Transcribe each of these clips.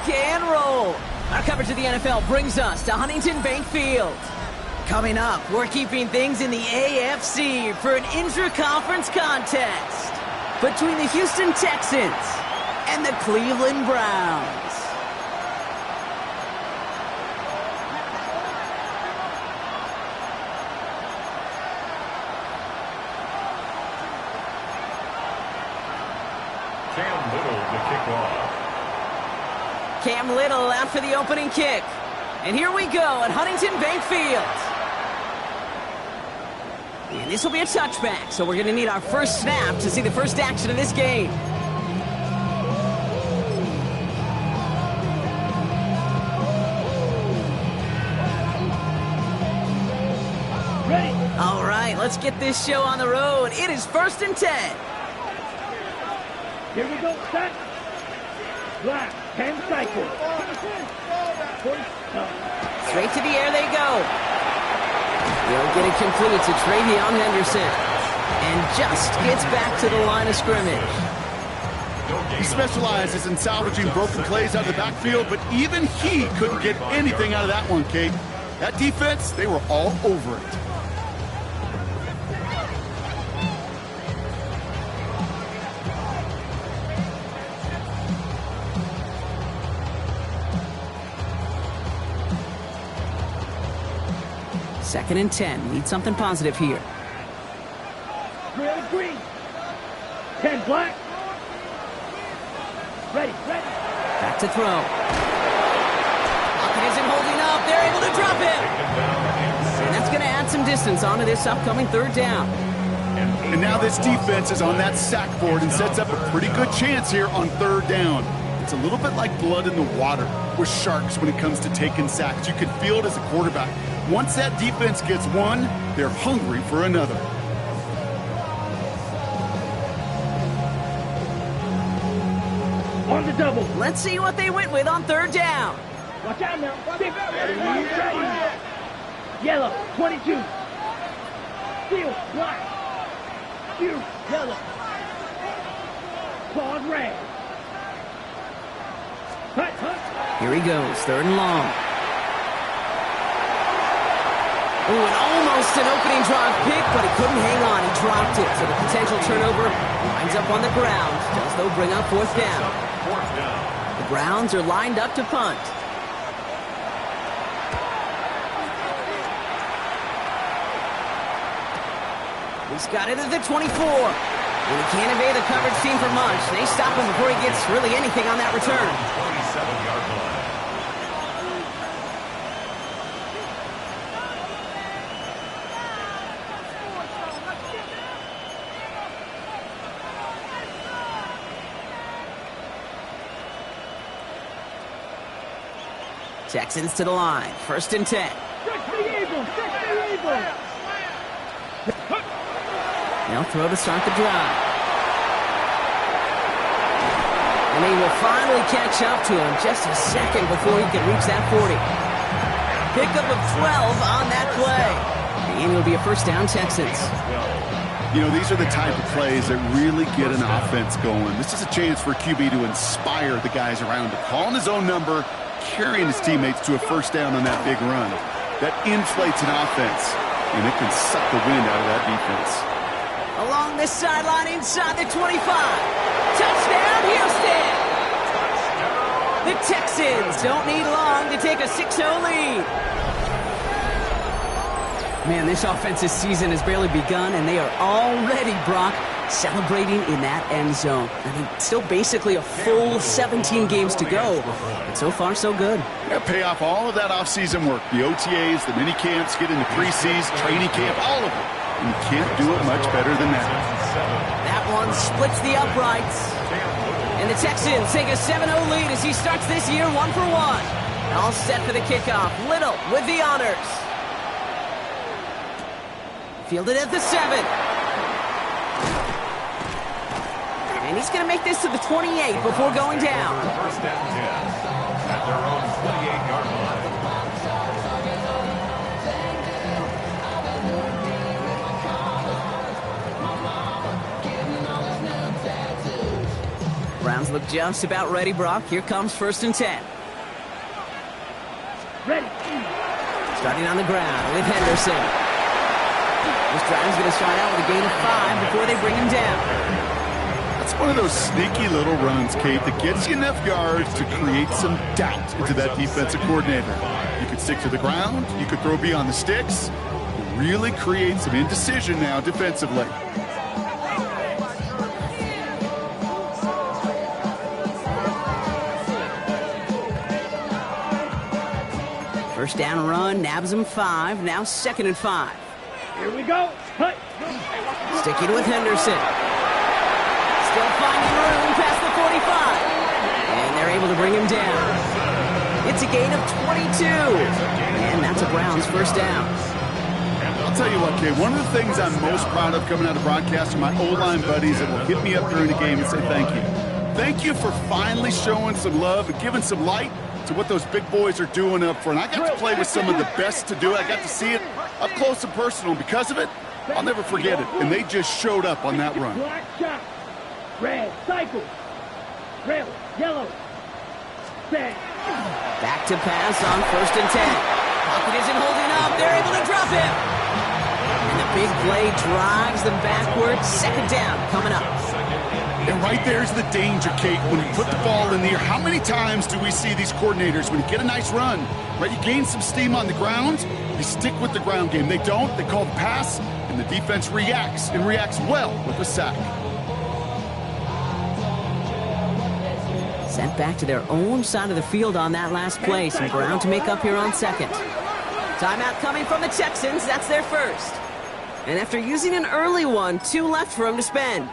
rock and roll. Our coverage of the NFL brings us to Huntington Bank Field. Coming up, we're keeping things in the AFC for an intra-conference contest between the Houston Texans and the Cleveland Browns. Cam Little out for the opening kick. And here we go at Huntington Bank Field. And this will be a touchback, so we're going to need our first snap to see the first action of this game. Ready. All right, let's get this show on the road. It is 1st and 10. Here we go, set. Black, 10 cycle. Straight to the air they go. They'll get it complete to Travion Henderson. And just gets back to the line of scrimmage. He specializes in salvaging broken plays out of the backfield, but even he couldn't get anything out of that one, Kate. That defense, they were all over it. Second and 10. Need something positive here. Green. 10 black. Ready. Back to throw. Lockett isn't holding up. They're able to drop him. And that's going to add some distance onto this upcoming 3rd down. And now this defense is on that sack board and sets up a pretty good chance here on 3rd down. It's a little bit like blood in the water with Sharks when it comes to taking sacks. You can feel it as a quarterback. Once that defense gets one, they're hungry for another. On the double. Let's see what they went with on 3rd down. Watch out now. Ready. Yellow, 22. Steel, black. Steel, yellow. Claws, red. Hut. Here he goes, 3rd and long. Ooh, and almost an opening drive pick, but he couldn't hang on. He dropped it, so the potential turnover winds up on the ground. Does, though, bring up 4th down. The Browns are lined up to punt. He's got it at the 24. And he can't evade the coverage team for much. They stop him before he gets really anything on that return. 27-yard line. Texans to the line. 1st and 10. They'll throw to start the drive. And they will finally catch up to him just a second before he can reach that 40. Pickup of 12 on that play. And it'll be a 1st down, Texans. You know, these are the type of plays that really get an offense going. This is a chance for QB to inspire the guys around him. Calling his own number, carrying his teammates to a 1st down on that big run. That inflates an offense, and it can suck the wind out of that defense. Along this sideline inside the 25. Touchdown, Houston! The Texans don't need long to take a 6-0 lead. Man, this offensive season has barely begun, and they are already, Brock, celebrating in that end zone. I mean, still basically a full 17 games to go, but so far so good. Yeah, pay off all of that offseason work. The OTAs, the mini camps, get into preseason, training camp, all of it. And you can't do it much better than that. That one splits the uprights. And the Texans take a 7-0 lead as he starts this year 1 for 1. All set for the kickoff. Little with the honors. Fielded at the 7. And he's going to make this to the 28 before going down. 1st and 10 at their own 28-yard line. Browns look just about ready, Brock. Here comes 1st and 10. Ready. Starting on the ground with Henderson. This drive's going to start out with a gain of 5 before they bring him down. That's one of those sneaky little runs, Kate, that gets you enough yards to create some doubt into that defensive coordinator. You could stick to the ground. You could throw beyond the sticks. You really create some indecision now defensively. First down run, nabs him 5. Now 2nd and 5. Here we go. Hut. Sticking with Henderson. Still finding room past the 45. And they're able to bring him down. It's a gain of 22. And that's a Browns first down. I'll tell you what, Kate, one of the things I'm most proud of coming out of broadcasting, my O-line buddies that will hit me up during the game and say thank you. Thank you for finally showing some love and giving some light to what those big boys are doing up front. I got to play with some of the best to do it. I got to see it up close and personal. Because of it, I'll never forget it. And they just showed up on that run. Black shot. Red. Cycle. Red. Yellow. Set. Back to pass on 1st and 10. Pocket isn't holding up. They're able to drop him. And the big play drives them backwards. 2nd down coming up. And right there's the danger, Kate, when you put the ball in the air. How many times do we see these coordinators, when you get a nice run, right, you gain some steam on the ground, you stick with the ground game. They don't. They call the pass, and the defense reacts, and reacts well with a sack. Sent back to their own side of the field on that last play. Some ground to make up here on 2nd. Timeout coming from the Texans. That's their first. And after using an early one, 2 left for them to spend.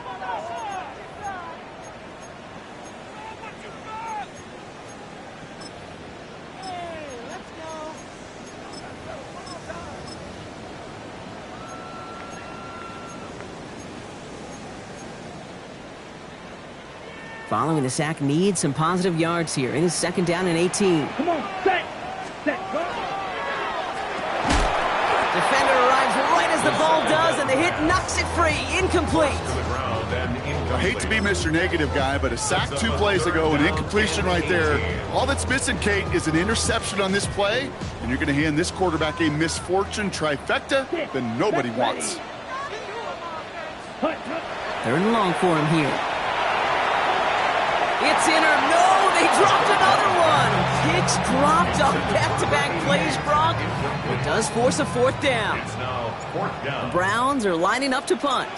Following the sack, needs some positive yards here. It is 2nd down and 18. Come on. Set. Set. Go. Defender arrives right as the ball does, and the hit knocks it free. Incomplete. I hate to be Mr. Negative guy, but a sack 2 plays ago, an incompletion right there. All that's missing, Kate, is an interception on this play, and you're going to hand this quarterback a misfortune trifecta that nobody wants. Hut. Hut. 3rd and long for him here. It's in or no, they dropped another one. Hicks dropped on back-to-back plays, Brock. It does force a 4th down. It's now 4th down. The Browns are lining up to punt.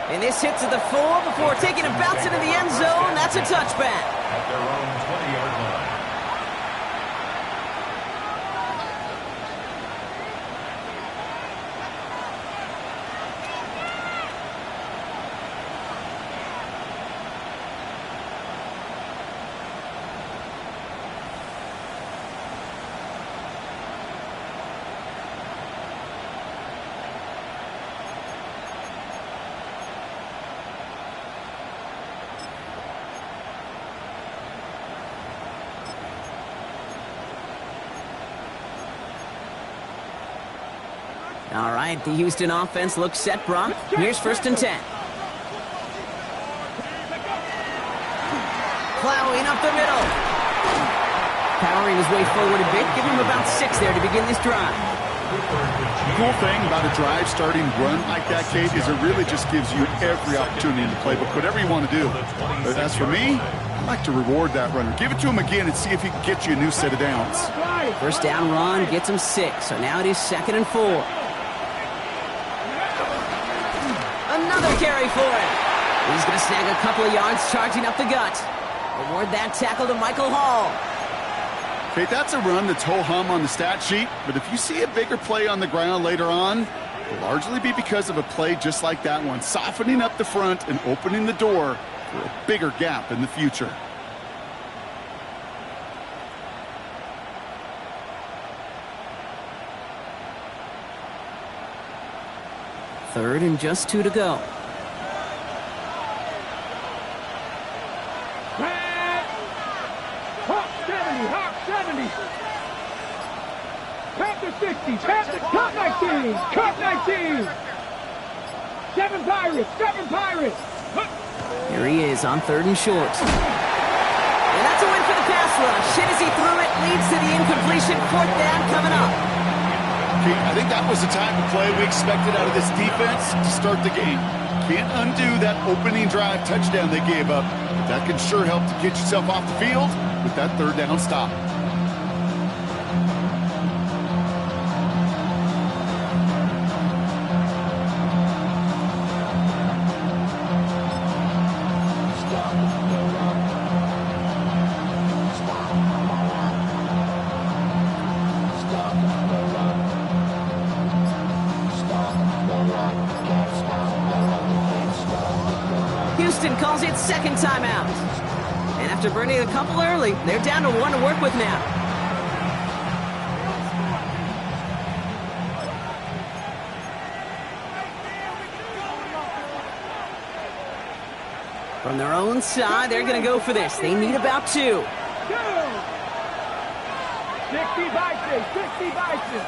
And this hits at the 4 before taking a bounce into the end zone. That's a touchback. At their own 20-yard line. All right, the Houston offense looks set, Brock. Here's 1st and 10. Plowing up the middle. Powering his way forward a bit. Give him about 6 there to begin this drive. The cool thing about a drive starting run like that, Kate, is it really just gives you every opportunity in the playbook, whatever you want to do. But as for me, I like to reward that runner. Give it to him again and see if he can get you a new set of downs. First down run gets him 6. So now it is 2nd and 4. Another carry for him. He's going to snag a couple of yards charging up the gut. Award that tackle to Michael Hall. Kate, that's a run that's ho-hum on the stat sheet, but if you see a bigger play on the ground later on, it'll largely be because of a play just like that one, softening up the front and opening the door for a bigger gap in the future. Third and just 2 to go. Hawk 70. Hawk 70. Pack the 60. Cut 19. Cut 19. 7 Pirates. 7 Pirates. Here he is on 3rd and short. And that's a win for the pass rush. Hit as he threw it, leads to the incompletion. 4th down coming up. I think that was the type of play we expected out of this defense to start the game. Can't undo that opening drive touchdown they gave up. But that can sure help to get yourself off the field with that 3rd down stop. Houston calls it 2nd timeout. And after burning a couple early, they're down to 1 to work with now. From their own side, they're going to go for this. They need about 2. 60 Bison. 60 Bison.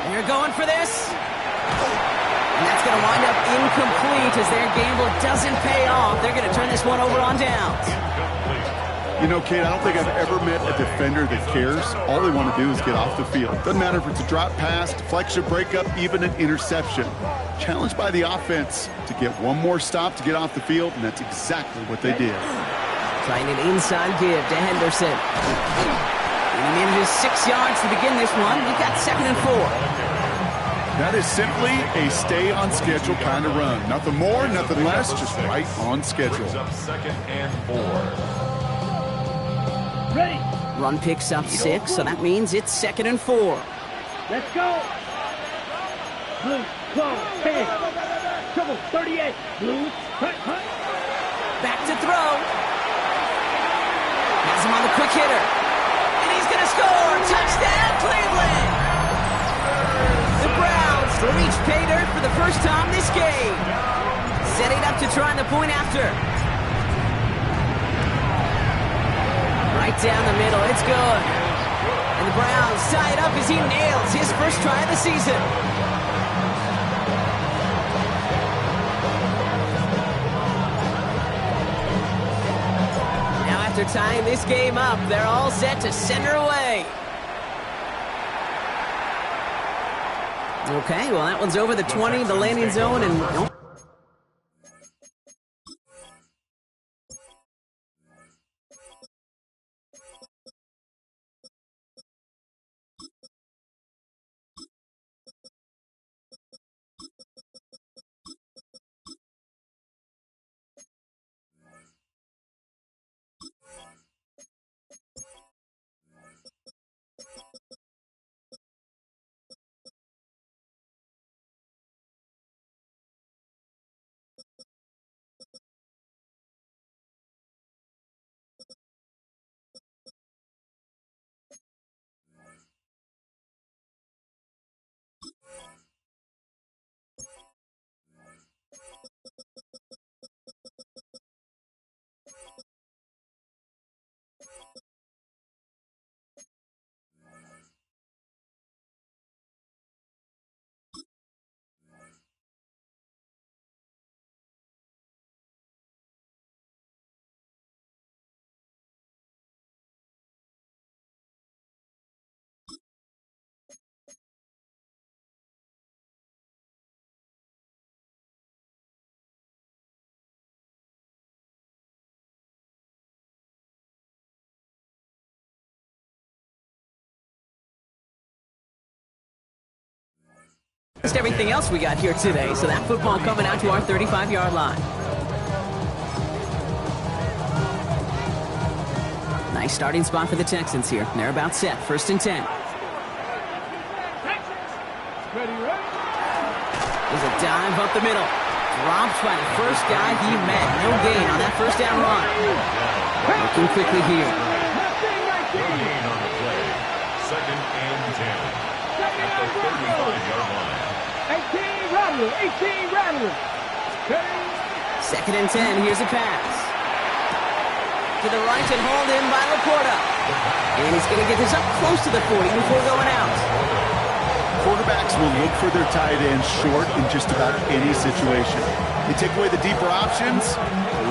And they're going for this. And that's going to wind up incomplete as their gamble doesn't pay off. They're going to turn this one over on downs. You know, Kate, I don't think I've ever met a defender that cares. All they want to do is get off the field. Doesn't matter if it's a drop pass, deflection, breakup, even an interception. Challenged by the offense to get one more stop to get off the field, and that's exactly what they did. Trying an inside give to Henderson. And he manages 6 yards to begin this one. We've got 2nd and 4. That is simply a stay-on-schedule kind of run. Nothing more, nothing less, just right on schedule. 2nd and 4. Ready. Run picks up 6, so that means it's 2nd and 4. Let's go. Blue, 12, 10. Trouble, 38. Blue, hut. Back to throw. Has him on the quick hitter. And he's going to score. Touchdown, Cleveland. The Browns reach pay dirt for the first time this game. Setting up to try the point after. Right down the middle. It's good. And the Browns tie it up as he nails his first try of the season. Now after tying this game up, they're all set to send her away. Okay, well, that one's over the 20, the landing zone, and nope. Just everything else we got here today, so that football coming out to our 35-yard line. Nice starting spot for the Texans here. They're about set. 1st and 10. Ready, ready. There's a dive up the middle. Dropped by the first guy he met. No gain on that 1st down run. Looking quickly here. Gain on the play. 2nd and 10. At the 35-yard line. 18 Rattler. 18 Rattler. 2nd and 10. Here's a pass. to the right and hauled in by Laporta. And he's going to get this up close to the 40 before going out. Quarterbacks will look for their tight end short in just about any situation. You take away the deeper options,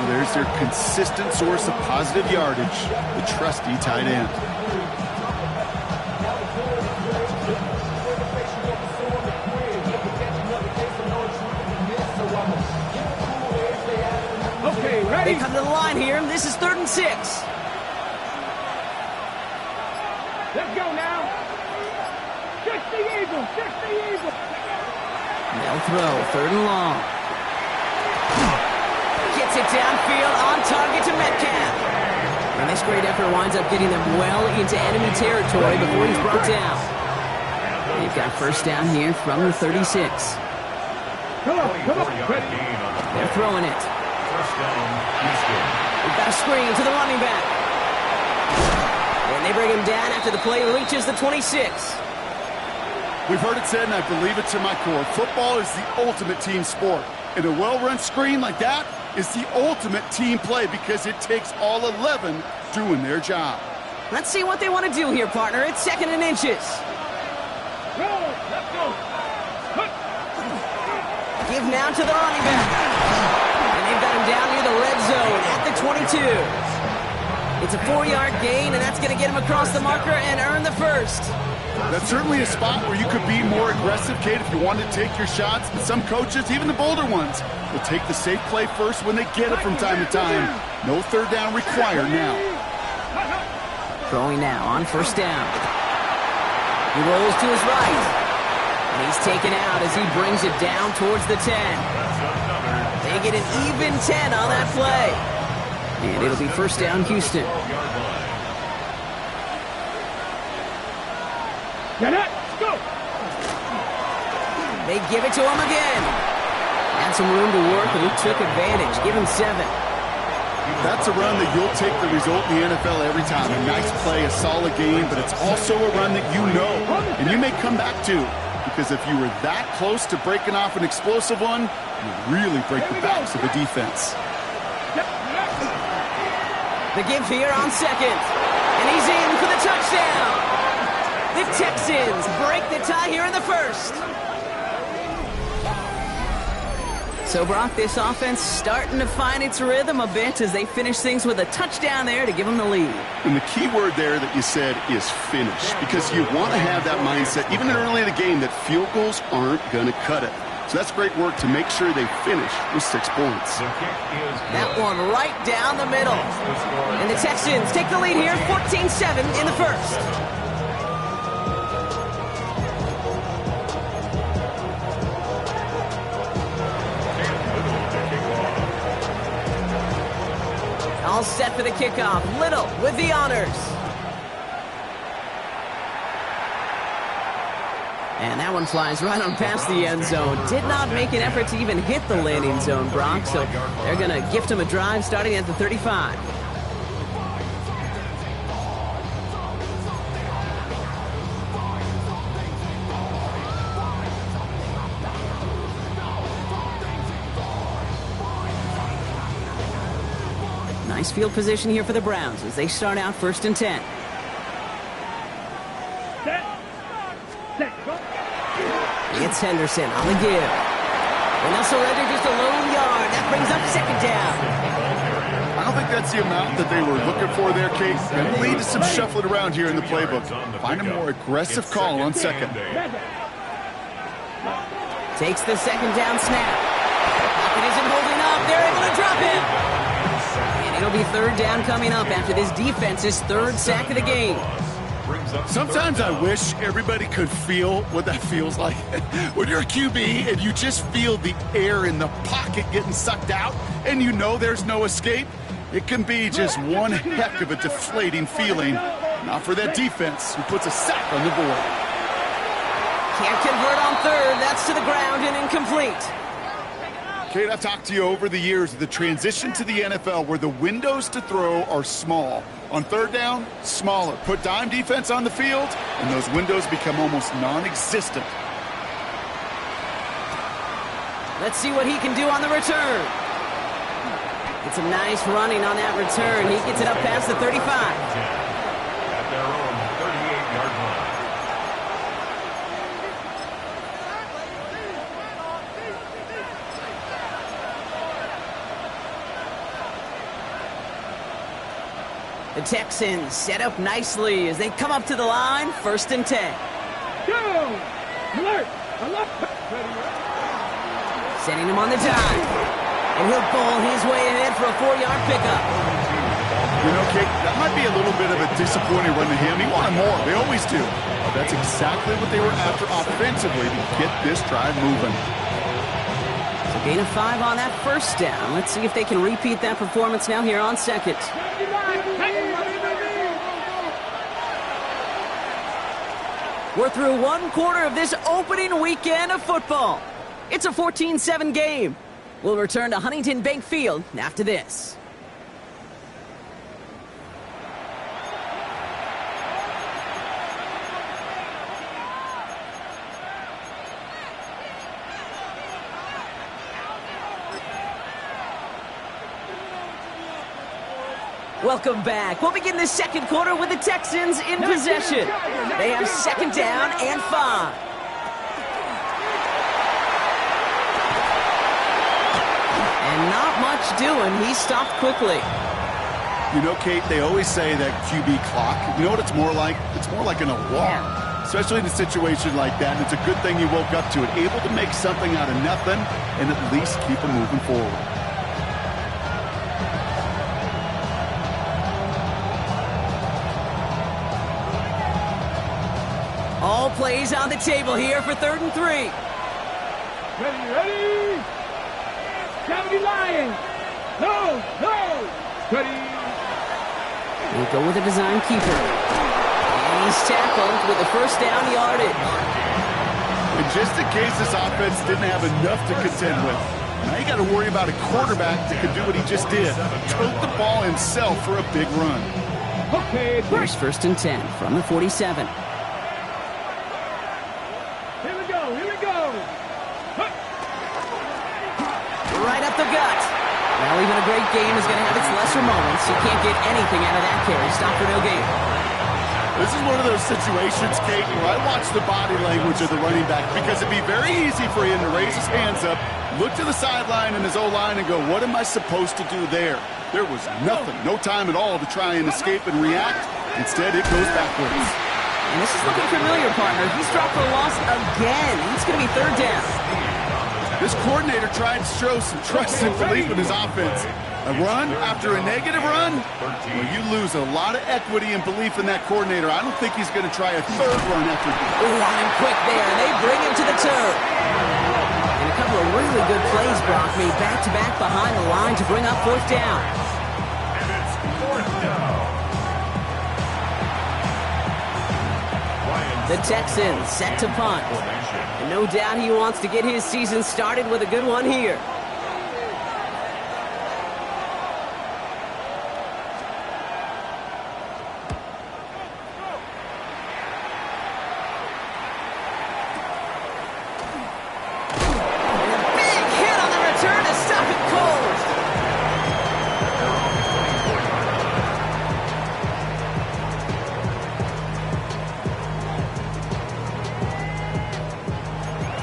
there's their consistent source of positive yardage, the trusty tight end. Okay, ready? They come to the line here. This is 3rd and 6. Let's go now. 60 Eagles, 60 Eagles. They'll throw, 3rd and long. Gets it downfield, on target to Metcalf. And this great effort winds up getting them well into enemy territory before he's brought down. They've got 1st down here from the 36. Come on. They're throwing it. We've got a screen to the running back. And they bring him down after the play reaches the 26. We've heard it said, and I believe it to my core, football is the ultimate team sport. And a well-run screen like that is the ultimate team play because it takes all 11 doing their job. Let's see what they want to do here, partner. It's 2nd and inches. Roll, let's go. Give now to the running back. And they've got him down near the red zone at the 22. It's a 4-yard gain, and that's going to get him across the marker and earn the 1st. That's certainly a spot where you could be more aggressive, Kate, if you wanted to take your shots. But some coaches, even the bolder ones, will take the safe play first when they get it from time to time. No 3rd down required now. Throwing now on 1st down. He rolls to his right. And he's taken out as he brings it down towards the 10. They get an even 10 on that play. And it'll be 1st down, Houston. Get it, go. They give it to him again. Had some room to work, and he took advantage. Give him 7. That's a run that you'll take the result in the NFL every time. A nice play, a solid game, but it's also a run that you know and you may come back to. Because if you were that close to breaking off an explosive one, you really break the backs of the defense. The give here on 2nd. And he's in for the touchdown. The Texans break the tie here in the 1st. So, Brock, this offense starting to find its rhythm a bit as they finish things with a touchdown there to give them the lead. And the key word there that you said is finish, because you want to have that mindset, even early in the game, that field goals aren't going to cut it. So that's great work to make sure they finish with 6 points. That one right down the middle. And the Texans take the lead here, 14-7 in the 1st. All set for the kickoff. Little with the honors. And that one flies right on past the end zone. Did not make an effort to even hit the landing zone, Brock. So they're going to gift him a drive starting at the 35. Nice field position here for the Browns as they start out 1st and 10. It's Henderson on the give. And they'll surrender just a lone yard. That brings up 2nd down. I don't think that's the amount that they were looking for there, Kate. It'll lead to some shuffling around here in the playbook. Find a more aggressive call on 2nd. Takes the 2nd down snap. Pocket isn't holding up. They're able to drop him. And it'll be 3rd down coming up after this defense's 3rd sack of the game. Sometimes I wish everybody could feel what that feels like. When you're a QB and you just feel the air in the pocket getting sucked out and you know there's no escape, it can be just one heck of a deflating feeling. Not for that defense who puts a sack on the board. Can't convert on 3rd. That's to the ground and incomplete. Kate, I've talked to you over the years of the transition to the NFL where the windows to throw are small. On 3rd down, smaller. Put dime defense on the field, and those windows become almost non-existent. Let's see what he can do on the return. It's a nice running on that return. He gets it up past the 35. At their own 38-yard line. The Texans set up nicely as they come up to the line, 1st and 10. Go! Alert! Alert! Sending him on the dive. And he'll bowl his way ahead for a 4-yard pickup. You know, Kate, that might be a little bit of a disappointing run to him. He wanted more. They always do. But that's exactly what they were after offensively to get this drive moving. So gain of 5 on that 1st down. Let's see if they can repeat that performance now here on 2nd. We're through 1 quarter of this opening weekend of football. It's a 14-7 game. We'll return to Huntington Bank Field after this. Welcome back. We'll begin the 2nd quarter with the Texans in possession. They have 2nd down and 5. And not much doing. He stopped quickly. You know, Kate, they always say that QB clock, you know what it's more like? It's more like an alarm, especially in a situation like that. And it's a good thing you woke up to it, able to make something out of nothing and at least keep them moving forward. All plays on the table here for 3rd and 3. Ready? County Lions! No! Ready? We'll go with a design keeper. And he's tackled with a 1st down yardage. And just in case this offense didn't have enough to contend with, now you got to worry about a quarterback that could do what he just did. Tote the ball himself for a big run. Okay, Here's 1st and 10 from the 47. Here we go. Right up the gut. Well, even a great game is going to have its lesser moments. You can't get anything out of that carry. Stop for no gain. This is one of those situations, Kate, where I watch the body language of the running back because it'd be very easy for him to raise his hands up, look to the sideline and his O-line and go, what am I supposed to do there? There was nothing, no time at all to try and escape and react. Instead, it goes backwards. And this is looking familiar, partner. He's dropped for a loss again. It's going to be 3rd down. This coordinator tried to show some trust and belief in his offense. A run after a negative run? Well, you lose a lot of equity and belief in that coordinator. I don't think he's going to try a 3rd run after. Ooh, on him quick there, and they bring him to the turf. And a couple of really good plays, Brock, made back-to-back behind the line to bring up 4th down. And it's 4th down. The Texans set to punt. And no doubt he wants to get his season started with a good one here.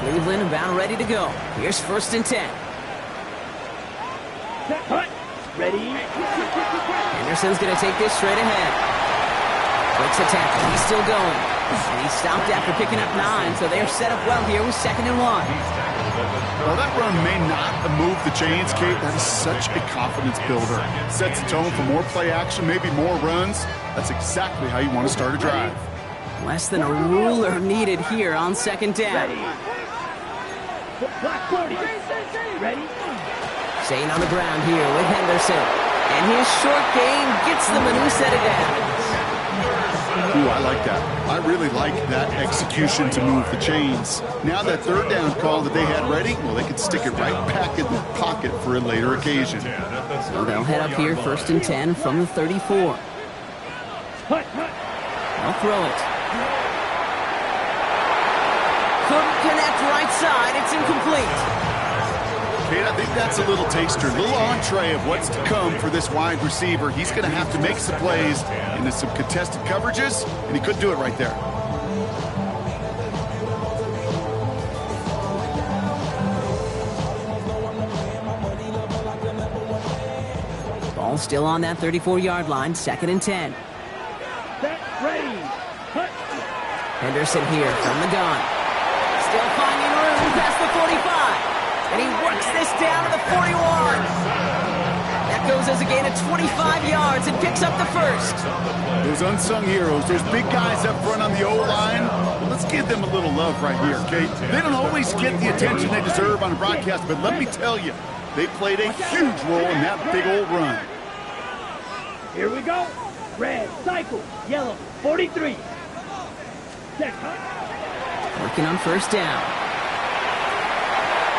Cleveland about ready to go. Here's 1st and 10. Ready? Anderson's going to take this straight ahead. Breaks a tackle. He's still going. And he stopped after picking up 9, so they're set up well here with 2nd and 1. Well, that run may not move the chains, Kate. That is such a confidence builder. Sets the tone for more play action, maybe more runs. That's exactly how you want to start a drive. Less than a ruler needed here on 2nd down. Black 40. Ready? Staying on the ground here with Henderson. And his short game gets them a new set of downs. Ooh, I like that. I really like that execution to move the chains. Now that 3rd down call that they had ready, well, they could stick it right back in the pocket for a later occasion. So they'll head up here 1st and 10 from the 34. They'll throw it. Couldn't connect right side. It's incomplete. Okay, Kate, I think that's a little taster, a little entree of what's to come for this wide receiver. He's going to have to make some plays into some contested coverages, and he couldn't do it right there. Ball still on that 34-yard line, 2nd and 10. Set, ready, cut. Henderson here from the gun. Still finding room past the 45. And he works this down to the 41. That goes as a gain of 25 yards and picks up the first. Those unsung heroes, those big guys up front on the O-line, let's give them a little love right here, okay? They don't always get the attention they deserve on a broadcast, but let me tell you, they played a huge role in that big old run. Here we go. Red, cycle, yellow, 43. Set, cut. Working on first down.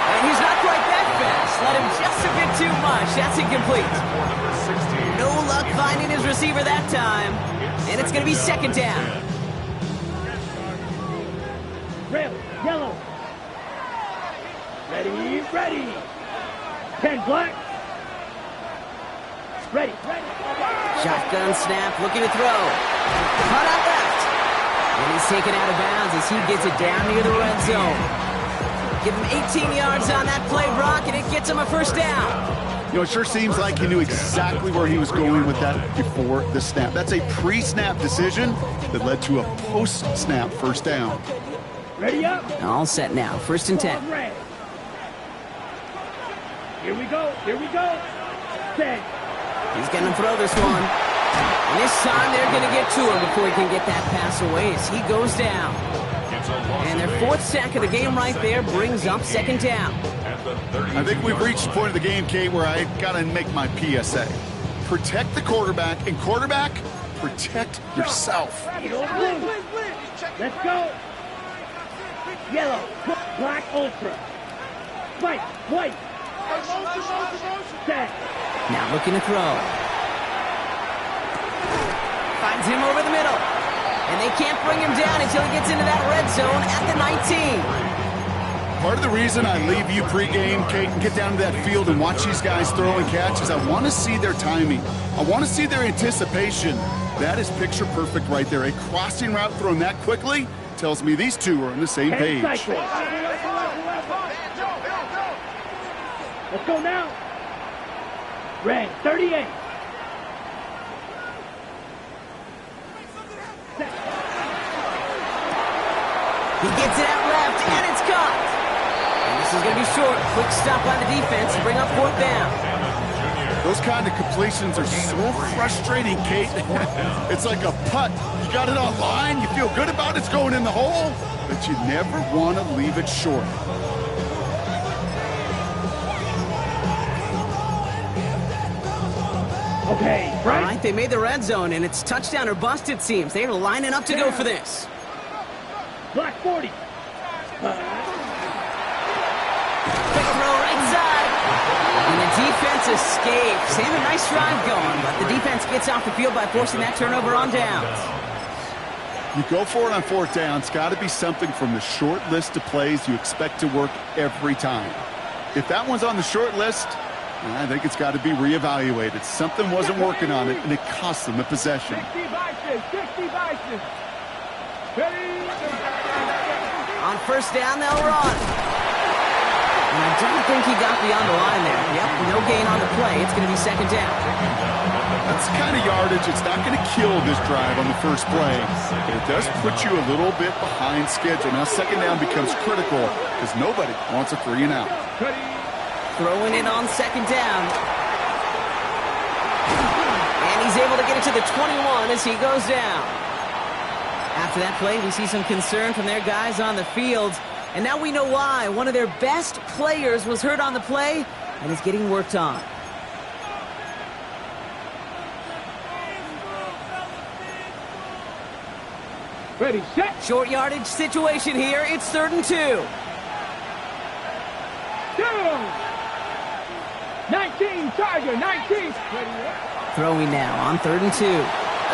And he's not quite that fast. Let him just a bit too much. That's incomplete. No luck finding his receiver that time. And it's going to be 2nd down. Red, yellow. Ready, ready. 10 black. Ready, ready. Shotgun snap, looking to throw. Caught out left. And he's taken out of bounds as he gets it down near the red zone. Give him 18 yards on that play, Brock, and it gets him a first down. You know, it sure seems like he knew exactly where he was going with that before the snap. That's a pre-snap decision that led to a post-snap first down. Ready up. All set now, 1st and 10. Red. Here we go, here we go. Set. He's going to throw this one. And this time they're going to get to him before he can get that pass away as he goes down. And their 4th sack of the game right there brings up 2nd down. I think we've reached the point of the game, Kate, where I got to make my PSA. Protect the quarterback, and quarterback, protect yourself. Let's go. Yellow, black, ultra. White. Set. Now looking to throw. Finds him over the middle. And they can't bring him down until he gets into that red zone at the 19. Part of the reason I leave you pregame, Kate, and get down to that field and watch these guys throw and catch is I want to see their timing. I want to see their anticipation. That is picture perfect right there. A crossing route thrown that quickly tells me these two are on the same page. Let's go now. Red, 38. He gets it out left, and it's caught. And this is going to be short. Quick stop by the defense to bring up 4th down. Those kind of completions are so frustrating, Kate. It's like a putt. You got it on line, you feel good about it's going in the hole, but you never want to leave it short. Okay, All right, they made the red zone, and it's touchdown or bust, it seems. They're lining up to go for this. Black 40. Quick throw right side. And the defense escapes. They have a nice drive going, but the defense gets off the field by forcing that turnover on downs. You go for it on 4th down. It's got to be something from the short list of plays you expect to work every time. If that one's on the short list, I think it's got to be reevaluated. Something wasn't working on it, and it cost them a possession. 60 Vices. On first down, they'll run. And I don't think he got beyond the line there. Yep, no gain on the play. It's going to be 2nd down. That's the kind of yardage. It's not going to kill this drive on the first play, but it does put you a little bit behind schedule. Now 2nd down becomes critical because nobody wants a 3 and out. Throwing it on 2nd down. And he's able to get it to the 21 as he goes down. After that play, we see some concern from their guys on the field. And now we know why. One of their best players was hurt on the play and is getting worked on. Ready, set. Short yardage situation here. It's 3rd and 2. Down. 19, Tiger, 19. Throwing now on 3rd and 2.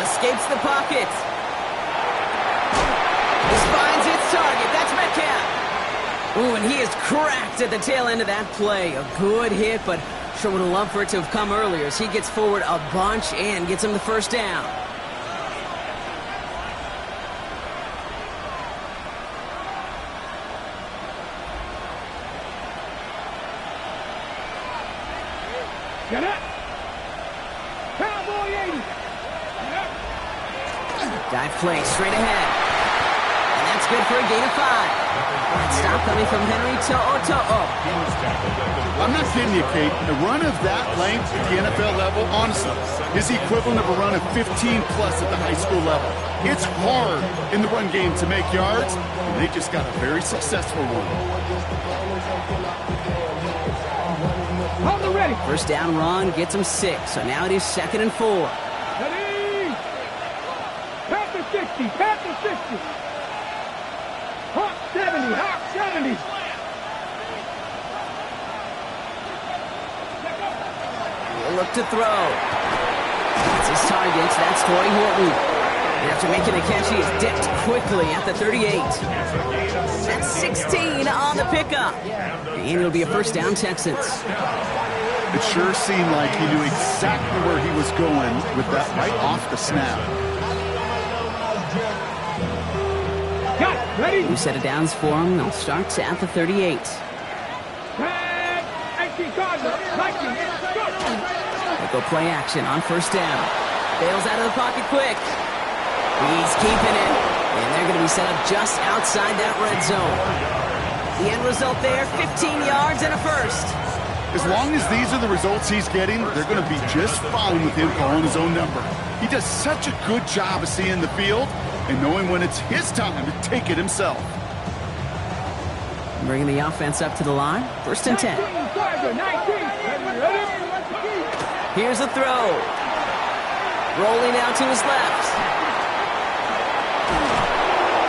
Escapes the pocket. This finds its target. That's Metcalf. Ooh, and he is cracked at the tail end of that play. A good hit, but sure would have loved for it to have come earlier as he gets forward a bunch and gets him the first down. Get up! Cowboy 80! Dive play straight ahead. And that's good for a gain of 5. That stop coming from Henry To'o. I'm not kidding you, Kate. A run of that length at the NFL level, honestly, is the equivalent of a run of 15-plus at the high school level. It's hard in the run game to make yards, and they just got a very successful one. Hold it ready! First down run gets him 6, so now it is 2nd and 4. Ready! Pat the 60, pat the 60! Hawk 70, Hawk 70! He'll look to throw. That's his target. That's Torrey Horton. And after making the catch, he is dipped quickly at the 38. That's 16 on the pickup. And it'll be a first down, Texans. It sure seemed like he knew exactly where he was going with that right off the snap. Got it, ready? New set of downs for him. They'll start at the 38. Pat! 18 Cardinals, Vikings, go! They'll go play action on first down. Bails out of the pocket quick. He's keeping it. And they're going to be set up just outside that red zone. The end result there, 15 yards and a first. As long as these are the results he's getting, they're going to be just fine with him calling his own number. He does such a good job of seeing the field and knowing when it's his time to take it himself. Bringing the offense up to the line. First and 10. 19, Here's a throw. Rolling out to his left.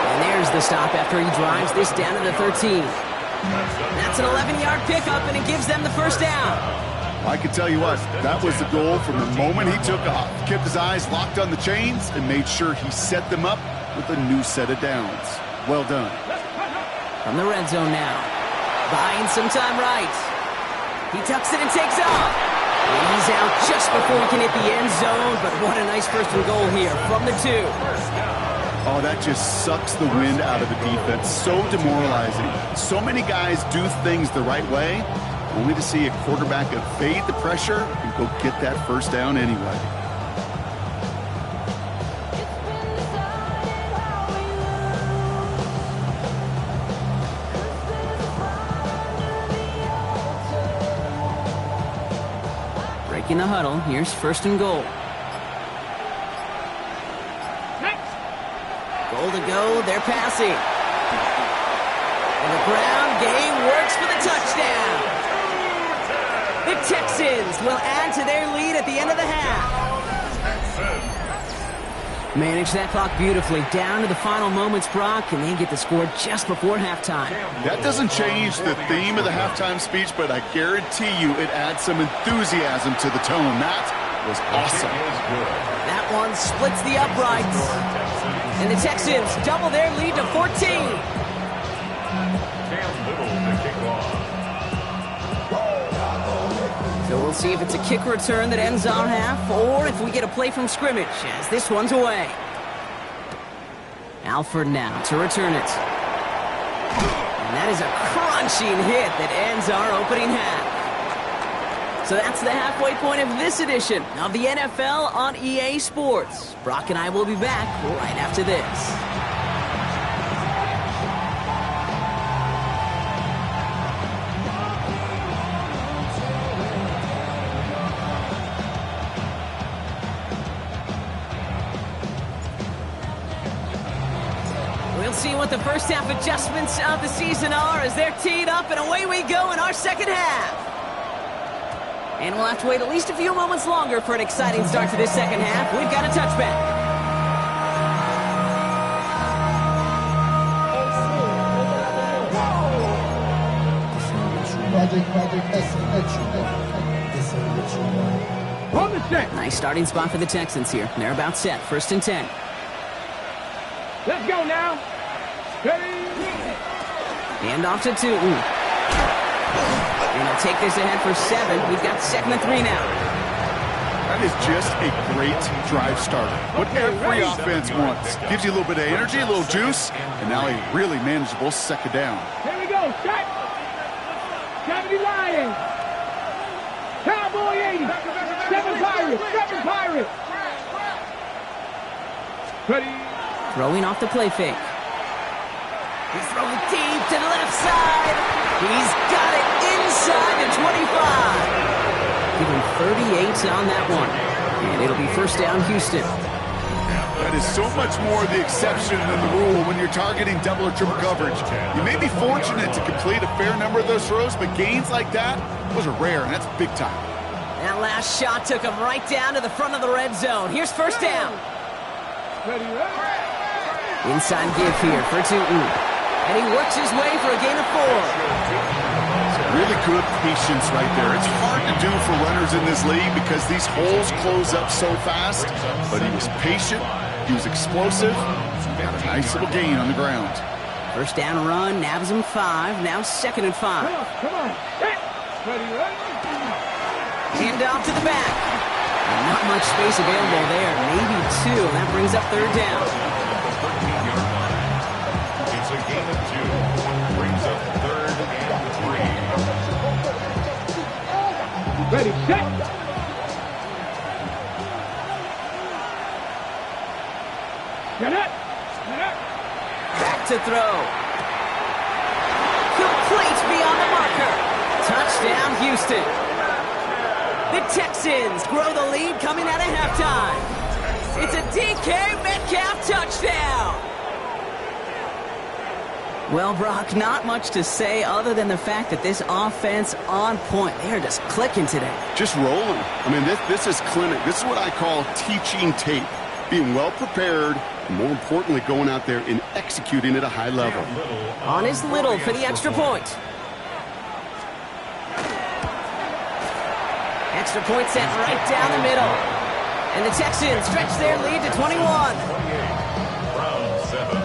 And there's the stop after he drives this down to the 13. That's an 11-yard pickup, and it gives them the first down. I can tell you what, that was the goal from the moment he took off. Kept his eyes locked on the chains and made sure he set them up with a new set of downs. Well done. From the red zone now. Buying some time right. He tucks it and takes off. And he's out just before he can hit the end zone, but what a nice first and goal here from the 2. Oh, that just sucks the wind out of the defense. So demoralizing. So many guys do things the right way, only to see a quarterback evade the pressure and go get that first down anyway. Breaking the huddle, here's first and goal. Goal to go, they're passing. And the ground game works for the touchdown. The Texans will add to their lead at the end of the half. Manage that clock beautifully down to the final moments, Brock, and they get the score just before halftime. That doesn't change the theme of the halftime speech, but I guarantee you it adds some enthusiasm to the tone. That was awesome. That one splits the uprights. And the Texans double their lead to 14. So we'll see if it's a kick return that ends our half, or if we get a play from scrimmage, as this one's away. Alford now to return it. And that is a crunching hit that ends our opening half. So that's the halfway point of this edition of the NFL on EA Sports. Brock and I will be back right after this. We'll see what the first half adjustments of the season are as they're teed up, and away we go in our second half. And we'll have to wait at least a few moments longer for an exciting start to this second half. We've got a touchback. Nice starting spot for the Texans here. They're about set. First and 10. Let's go now. Ready? Hand off to Tootin. And he'll take this ahead for 7. We've got 2nd and 3 now. That is just a great drive starter. What every offense wants. Gives you a little bit of energy, a little juice, and now a really manageable 2nd down. Here we go, set. 70 Lions. Cowboy 80. 7 Pirates. 7 Pirates. Ready. Throwing off the play fake. He's throwing deep to the left side. He's got it inside the 25. Give him 38 on that one. And it'll be 1st down, Houston. That is so much more the exception than the rule when you're targeting double or triple coverage. You may be fortunate to complete a fair number of those throws, but gains like that, those are rare, and that's big time. That last shot took him right down to the front of the red zone. Here's 1st down. Ready, ready. Inside give here for Tootin. And he works his way for a gain of 4. Really good patience right there. It's hard to do for runners in this league because these holes close up so fast. But he was patient. He was explosive. Got a nice little gain on the ground. 1st down run, nabs him 5. Now 2nd and 5. Come on. Ready, ready. Hand off to the back. And not much space available there. Maybe 2. That brings up 3rd down. It's a gain of 2. Brings up 3rd and 3. Ready, set. Get up. Get up. Back to throw. Complete beyond the marker. Touchdown, Houston. The Texans grow the lead coming out of halftime. It's a DK Metcalf touchdown. Well, Brock, not much to say other than the fact that this offense on point. They are just clicking today. Just rolling. I mean, this is clinic. This is what I call teaching tape. Being well prepared, and more importantly, going out there and executing at a high level. On his Little for the extra point. Extra point sent right down the middle. And the Texans stretch their lead to 21. 28. Round 7.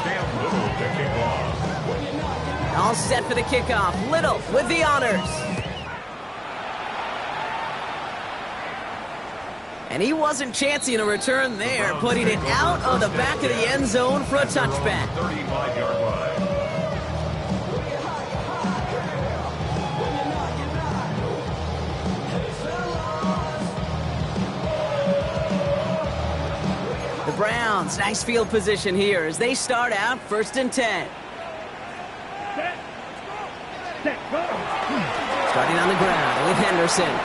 Cam Little to kick off. All set for the kickoff. Little with the honors. And he wasn't chancing a return there, putting it out of the back of the end zone for a touchback. 35-yard line. The Browns, nice field position here as they start out 1st and 10. Set. Set. Go. Starting on the ground with Henderson.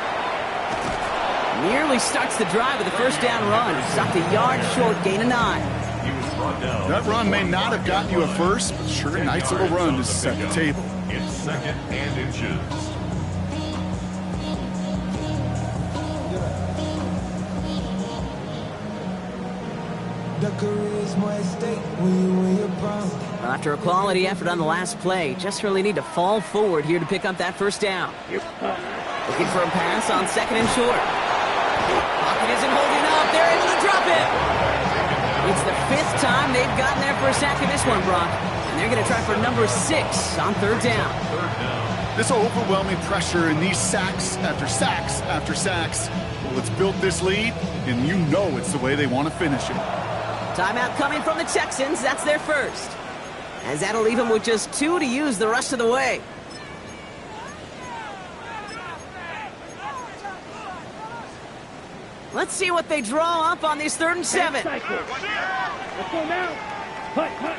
Nearly starts the drive with a 1st down run. Stopped a yard short, gain of 9. He was brought down. That run may not have gotten you a first, but sure, a nice little run to set the table. It's 2nd and inches. Well, after a quality effort on the last play, just really need to fall forward here to pick up that 1st down. Looking for a pass on 2nd and short. Pocket isn't holding up. They're able to drop it. It's the 5th time they've gotten there for a sack in this one, Brock. And they're going to try for number 6 on 3rd down. This overwhelming pressure and these sacks after sacks after sacks. Well, it's built this lead, and you know it's the way they want to finish it. Timeout coming from the Texans. That's their first. As that'll leave them with just 2 to use the rest of the way. Let's see what they draw up on these 3rd and 7. Let's go now. Hut, hut.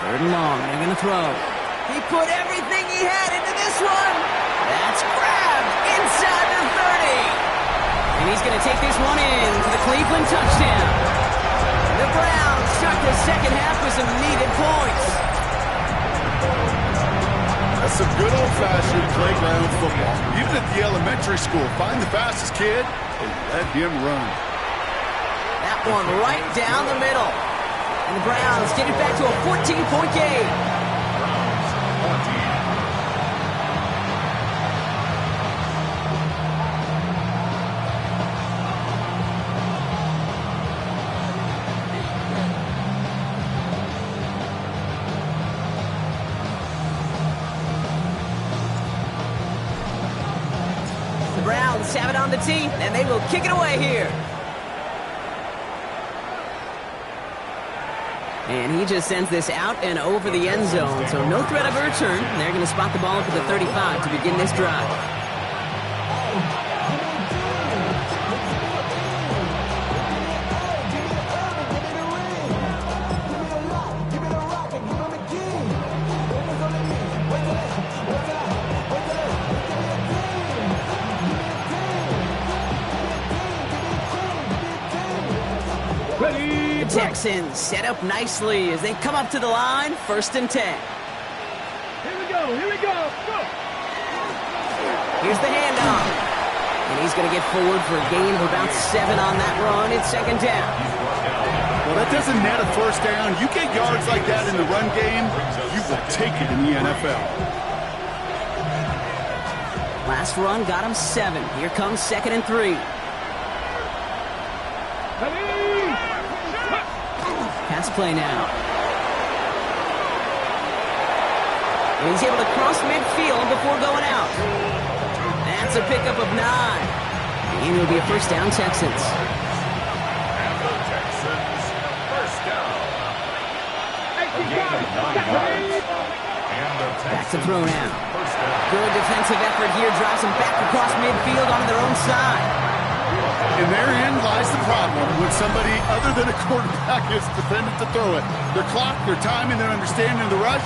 3rd and long. They're going to throw. He put everything he had into this one. That's grabbed inside the 30. And he's going to take this one in for the Cleveland touchdown. The Browns start the 2nd half with some needed points. That's some good old-fashioned playground football. Even at the elementary school, find the fastest kid and let him run. That one right down the middle. And the Browns get it back to a 14-point game. Browns 14. The Browns have it on the tee, and they will kick it away here. And he just sends this out and over the end zone, so no threat of a return. They're going to spot the ball up at the 35 to begin this drive. The Texans set up nicely as they come up to the line, 1st and 10. Here we go, here we go. Go. Here's the handoff. And he's going to get forward for a gain of about 7 on that run. It's 2nd down. Well, that doesn't net a 1st down. You get yards like that in the run game, you will take it in the NFL. Last run got him 7. Here comes 2nd and 3. Pass play now. And he's able to cross midfield before going out. That's a pickup of 9. And it'll be a 1st down, Texans. And the Texans, 1st down. Back to throw now. Good defensive effort here. Drives them back across midfield onto their own side. And therein lies the problem when somebody other than a quarterback is defended to throw it. Their clock, their timing, their understanding of the rush,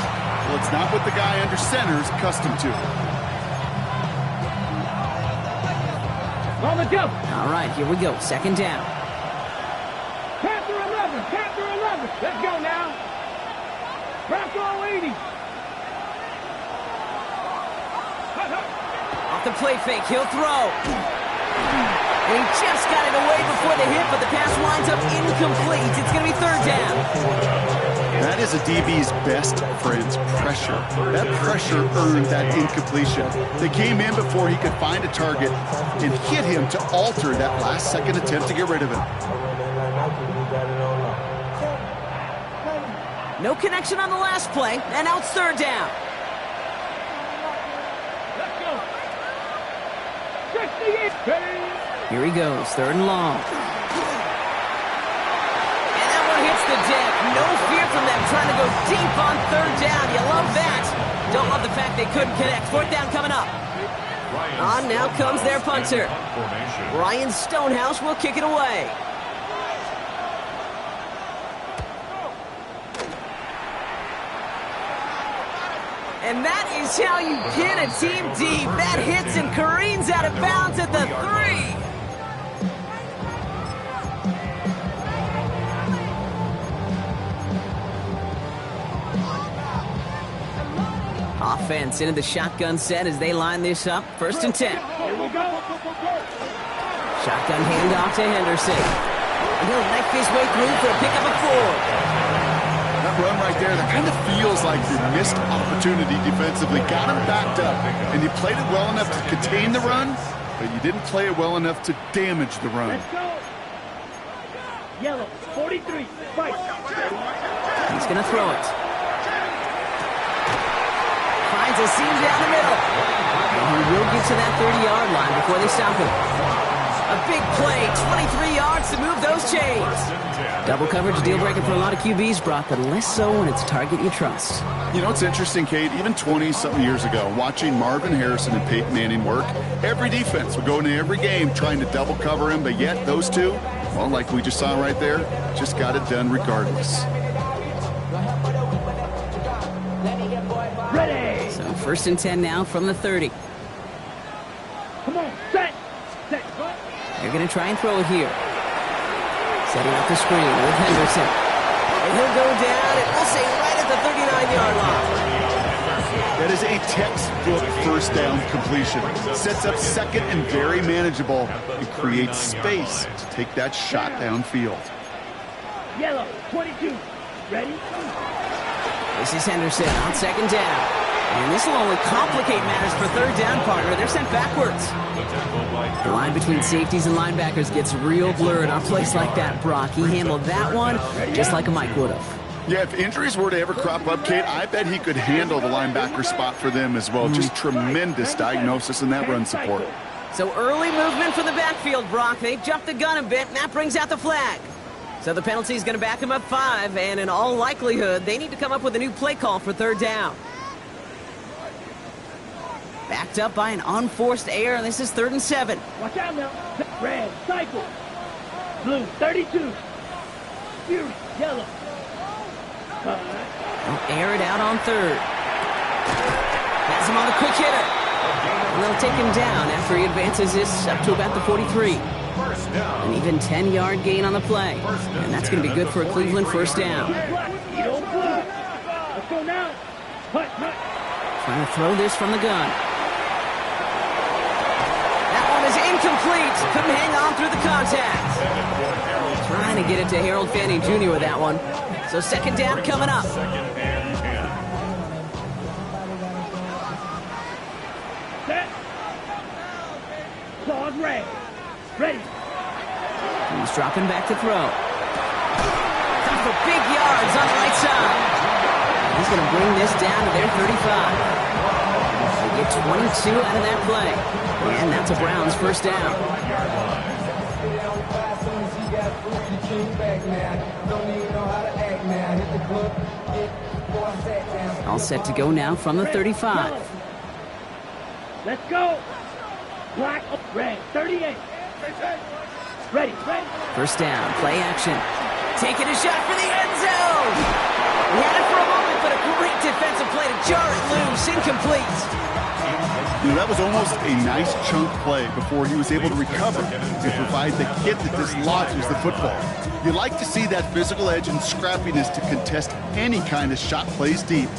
well, it's not what the guy under center is accustomed to. On the jump. All right, here we go. 2nd down. Capture 11, capture 11. Let's go now. Bronco 80. Off the play fake, he'll throw. And he just got it away before the hit, but the pass winds up incomplete. It's going to be 3rd down. That is a DB's best friend's pressure. That pressure earned that incompletion. They came in before he could find a target and hit him to alter that last-second attempt to get rid of him. No connection on the last play, and now it's 3rd down. Let's go. 68. Here he goes, 3rd and long. And that one hits the deck. No fear from them trying to go deep on 3rd down. You love that. Don't love the fact they couldn't connect. 4th down coming up. On now comes their punter. Ryan Stonehouse will kick it away. And that is how you pin a team deep. That hits and careens out of bounds at the 3. Offense into the shotgun set as they line this up. 1st and 10. Shotgun handoff to Henderson. And he'll knife his way through for a pickup of 4. That run right there, that kind of feels like the missed opportunity defensively. Got him backed up, and you played it well enough to contain the run, but you didn't play it well enough to damage the run. Let's go. Yellow, 43, fight. He's going to throw it. Finds a seam down the middle. And he will get to that 30-yard line before they stop him. A big play, 23 yards to move those chains. Double coverage deal breaker for a lot of QBs, Brock, but less so when it's a target you trust. You know, it's interesting, Kate, even 20-something years ago, watching Marvin Harrison and Peyton Manning work, every defense would go into every game trying to double cover him, but yet those two, well, like we just saw right there, just got it done regardless. Ready. So 1st and 10 now from the 30. Come on, set. They're going to try and throw it here. Setting up the screen with Henderson. And he'll go down, and we'll say right at the 39-yard line. That is a textbook 1st down completion. Sets up 2nd and very manageable and creates space to take that shot downfield. Yellow, 22. Ready? This is Henderson on 2nd down. And this will only complicate matters for 3rd down, partner. They're sent backwards. The line between safeties and linebackers gets real blurred on plays like that, Brock. He handled that one just like a Mike would have. Yeah, if injuries were to ever crop up, Kate, I bet he could handle the linebacker spot for them as well. Just tremendous diagnosis in that run support. So early movement from the backfield, Brock. They've jumped the gun a bit, and that brings out the flag. So the penalty is going to back them up 5, and in all likelihood, they need to come up with a new play call for 3rd down. Backed up by an unforced error, and this is 3rd and 7. Watch out now. Red, cycle. Blue, 32. Fury, yellow. They'll air it out on 3rd. Has him on the quick hitter. And they'll take him down after he advances this up to about the 43. An even 10-yard gain on the play. And that's going to be good for a Cleveland 1st down. Let's go now. Hut. Trying to throw this from the gun. That one is incomplete. Couldn't hang on through the contact. Trying to get it to Harold Fanning Jr. with that one. So 2nd down coming up. Set. Claws red. Ready. He's dropping back to throw. Time for big yards on the right side. He's going to bring this down to their 35. They get 22 out of that play. And that's a Browns 1st down. All set to go now from the 35. Let's go. Black, red, 38. Ready. 1st down, play action. Taking a shot for the end zone. He had it for a moment, but a great defensive play to jar it loose. Incomplete. You know, that was almost a nice chunk play before he was able to recover and provide the hit that dislodges the football. You like to see that physical edge and scrappiness to contest any kind of shot plays deep.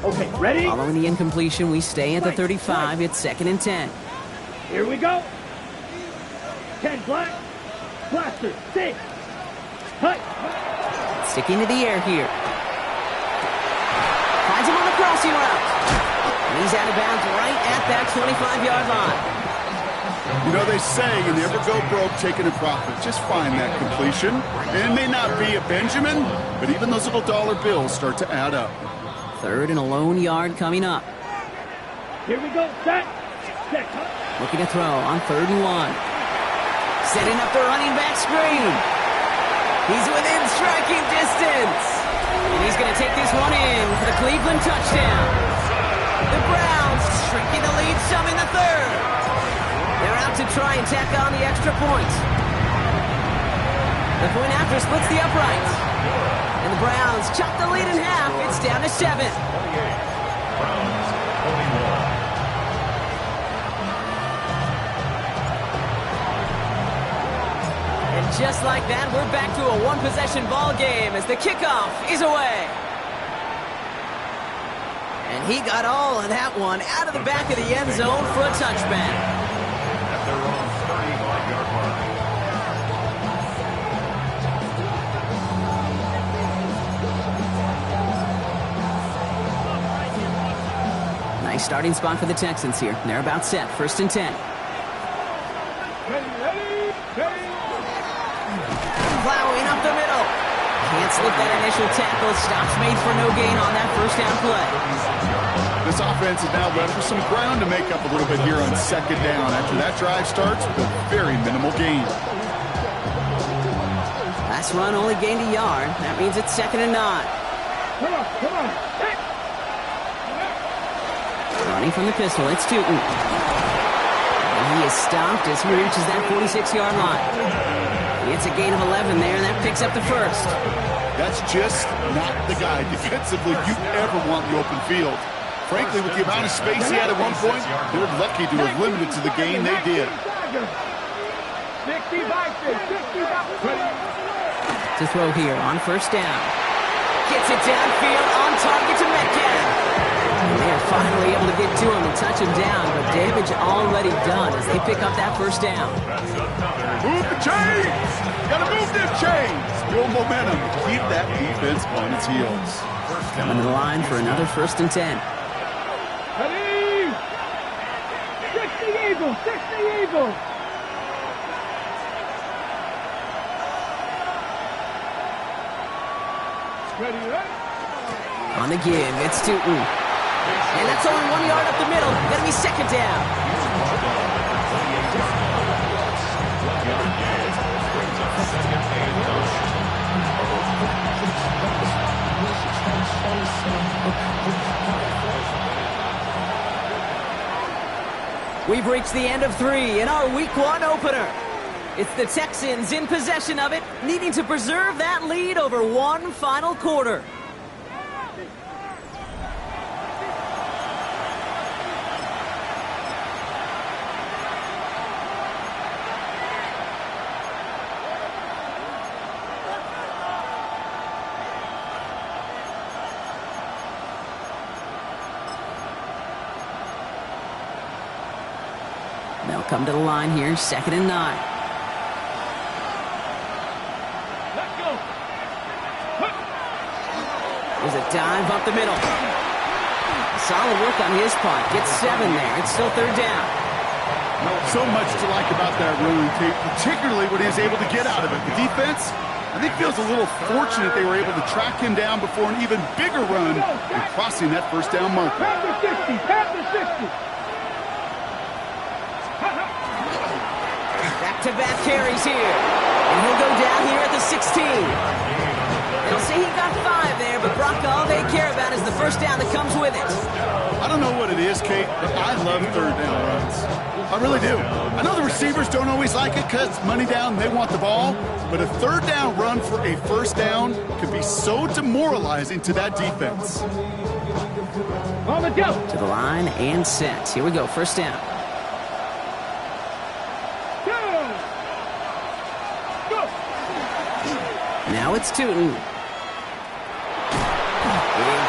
Okay, ready? Following the incompletion, we stay at the 35. It's 2nd and 10. Here we go. 10 black. Blaster, 6. Hut. Sticking to the air here. Finds him on the crossing route. And he's out of bounds right at that 25-yard line. You know, they say you never go broke taking a profit. Just find that completion. And it may not be a Benjamin, but even those little dollar bills start to add up. 3rd and a lone yard coming up. Here we go. Set. Looking to throw on 3rd and 1. Setting up the running back screen. He's within striking distance. And he's going to take this one in for the Cleveland touchdown. The Browns shrinking the lead some in the 3rd. They're out to try and tack on the extra point. The point after splits the uprights. And the Browns chop the lead in half. It's down to 7. Browns, 21. And just like that, we're back to a one-possession ball game as the kickoff is away. And he got all of that one out of the back of the end zone for a touchback. At their own 35-yard line. Nice starting spot for the Texans here. They're about set. 1st and 10. Plowing up the middle. Can't slip that initial tackle. Stops made for no gain on that 1st down play. This offense is now left with some ground to make up a little bit here on 2nd down after that drive starts with a very minimal gain. Last run only gained a yard. That means it's 2nd and 9. Come on. Running from the pistol, it's Tootin. And he is stopped as he reaches that 46-yard line. It's a gain of 11 there, and that picks up the 1st. That's just not the guy defensively you ever want in the open field. Frankly, with the amount of space he had at one point, they're lucky to have limited to the gain they did. 60 To throw here on 1st down. Gets it downfield on target to Metcalf. And they are finally able to get to him and touch him down, but damage already done as they pick up that 1st down. Move the chains! Gotta move this chains! Build momentum. Keep that defense on its heels. Coming to the line for another 1st and 10. Ready! 60 Eagles! 60 Eagles! Ready? On the give, it's Tootin. And that's only 1 yard up the middle. Gonna be 2nd second down. We've reached the end of 3 in our Week 1 opener. It's the Texans in possession of it, needing to preserve that lead over one final quarter. They'll come to the line here, 2nd and 9. Let's go. There's a dive up the middle. Solid work on his part. Gets 7 there. It's still 3rd down. So much to like about that run, Kate, particularly what he was able to get out of it. The defense, I think, feels a little fortunate they were able to track him down before an even bigger run and crossing that 1st down marker. Past the 60. Past the 60. Back-to-back carries here. And he'll go down here at the 16. They'll say he got 5 there, but Brock, all they care about is the 1st down that comes with it. I don't know what it is, Kate, but I love 3rd down runs. I really do. I know the receivers don't always like it because money down, they want the ball, but a 3rd down run for a 1st down can be so demoralizing to that defense. On the go. To the line and set. Here we go, 1st down. Now it's Tootin.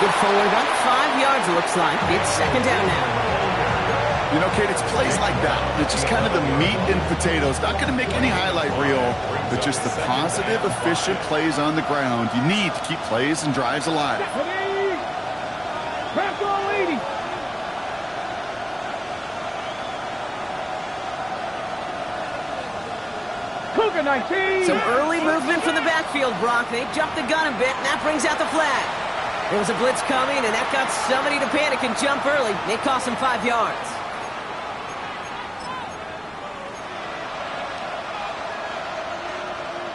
Good forward, about 5 yards it looks like. It's 2nd down now. You know, Kate, it's plays like that. It's just kind of the meat and potatoes. Not going to make any highlight reel, but just the positive, efficient plays on the ground. You need to keep plays and drives alive. Press on, lady. Cougar 19. Some early movement from the backfield, Brock. They jumped the gun a bit, and that brings out the flag. There was a blitz coming, and that got somebody to panic and jump early. It cost them 5 yards.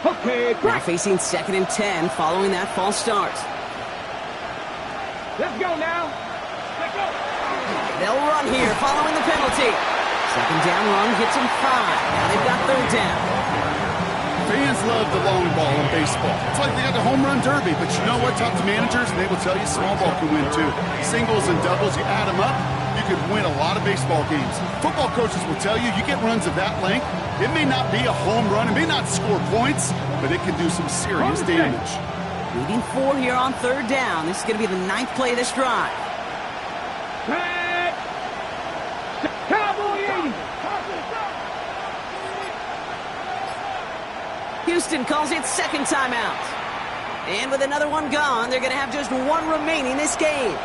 Okay, Now facing 2nd and 10 following that false start. let's go now. Let's go. They'll run here following the penalty. 2nd down run gets them 5. Now they've got 3rd down. Fans love the long ball in baseball. It's like they got the home run derby, but you know what? Talk to managers, and they will tell you small ball can win too. Singles and doubles, you add them up, you could win a lot of baseball games. Football coaches will tell you, you get runs of that length, it may not be a home run, it may not score points, but it can do some serious damage. Leading 4 here on 3rd down. This is going to be the 9th play of this drive. Cowboy 80. Houston calls it 2nd timeout. And with another one gone, they're going to have just 1 remaining this game.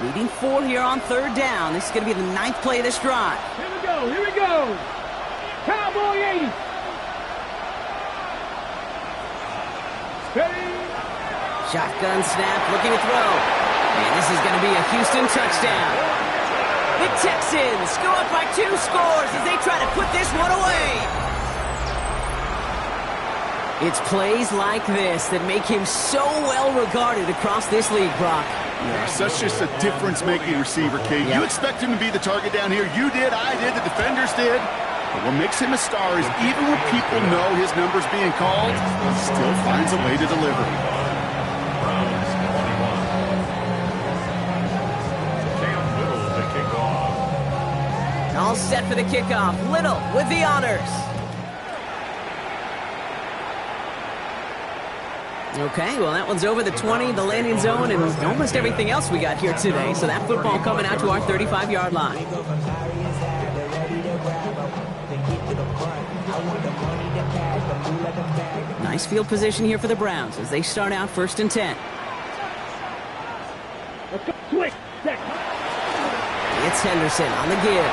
Leading 4 here on 3rd down. This is going to be the 9th play of this drive. Here we go. Here we go. Cowboy 80. Ready. Shotgun snap, looking to throw. And this is going to be a Houston touchdown. The Texans go up by 2 scores as they try to put this one away. It's plays like this that make him so well regarded across this league, Brock. Yeah, such just a difference-making receiver, Kate. Yep. You expect him to be the target down here. You did, I did, the defenders did. But what makes him a star is even when people know his number's being called, he still finds a way to deliver. All set for the kickoff. Little with the honors. Okay, well, that one's over the 20, the landing zone, and almost everything else we got here today. So that football coming out to our 35-yard line. Nice field position here for the Browns as they start out 1st and 10. Let's go. Quick. It's Henderson on the give.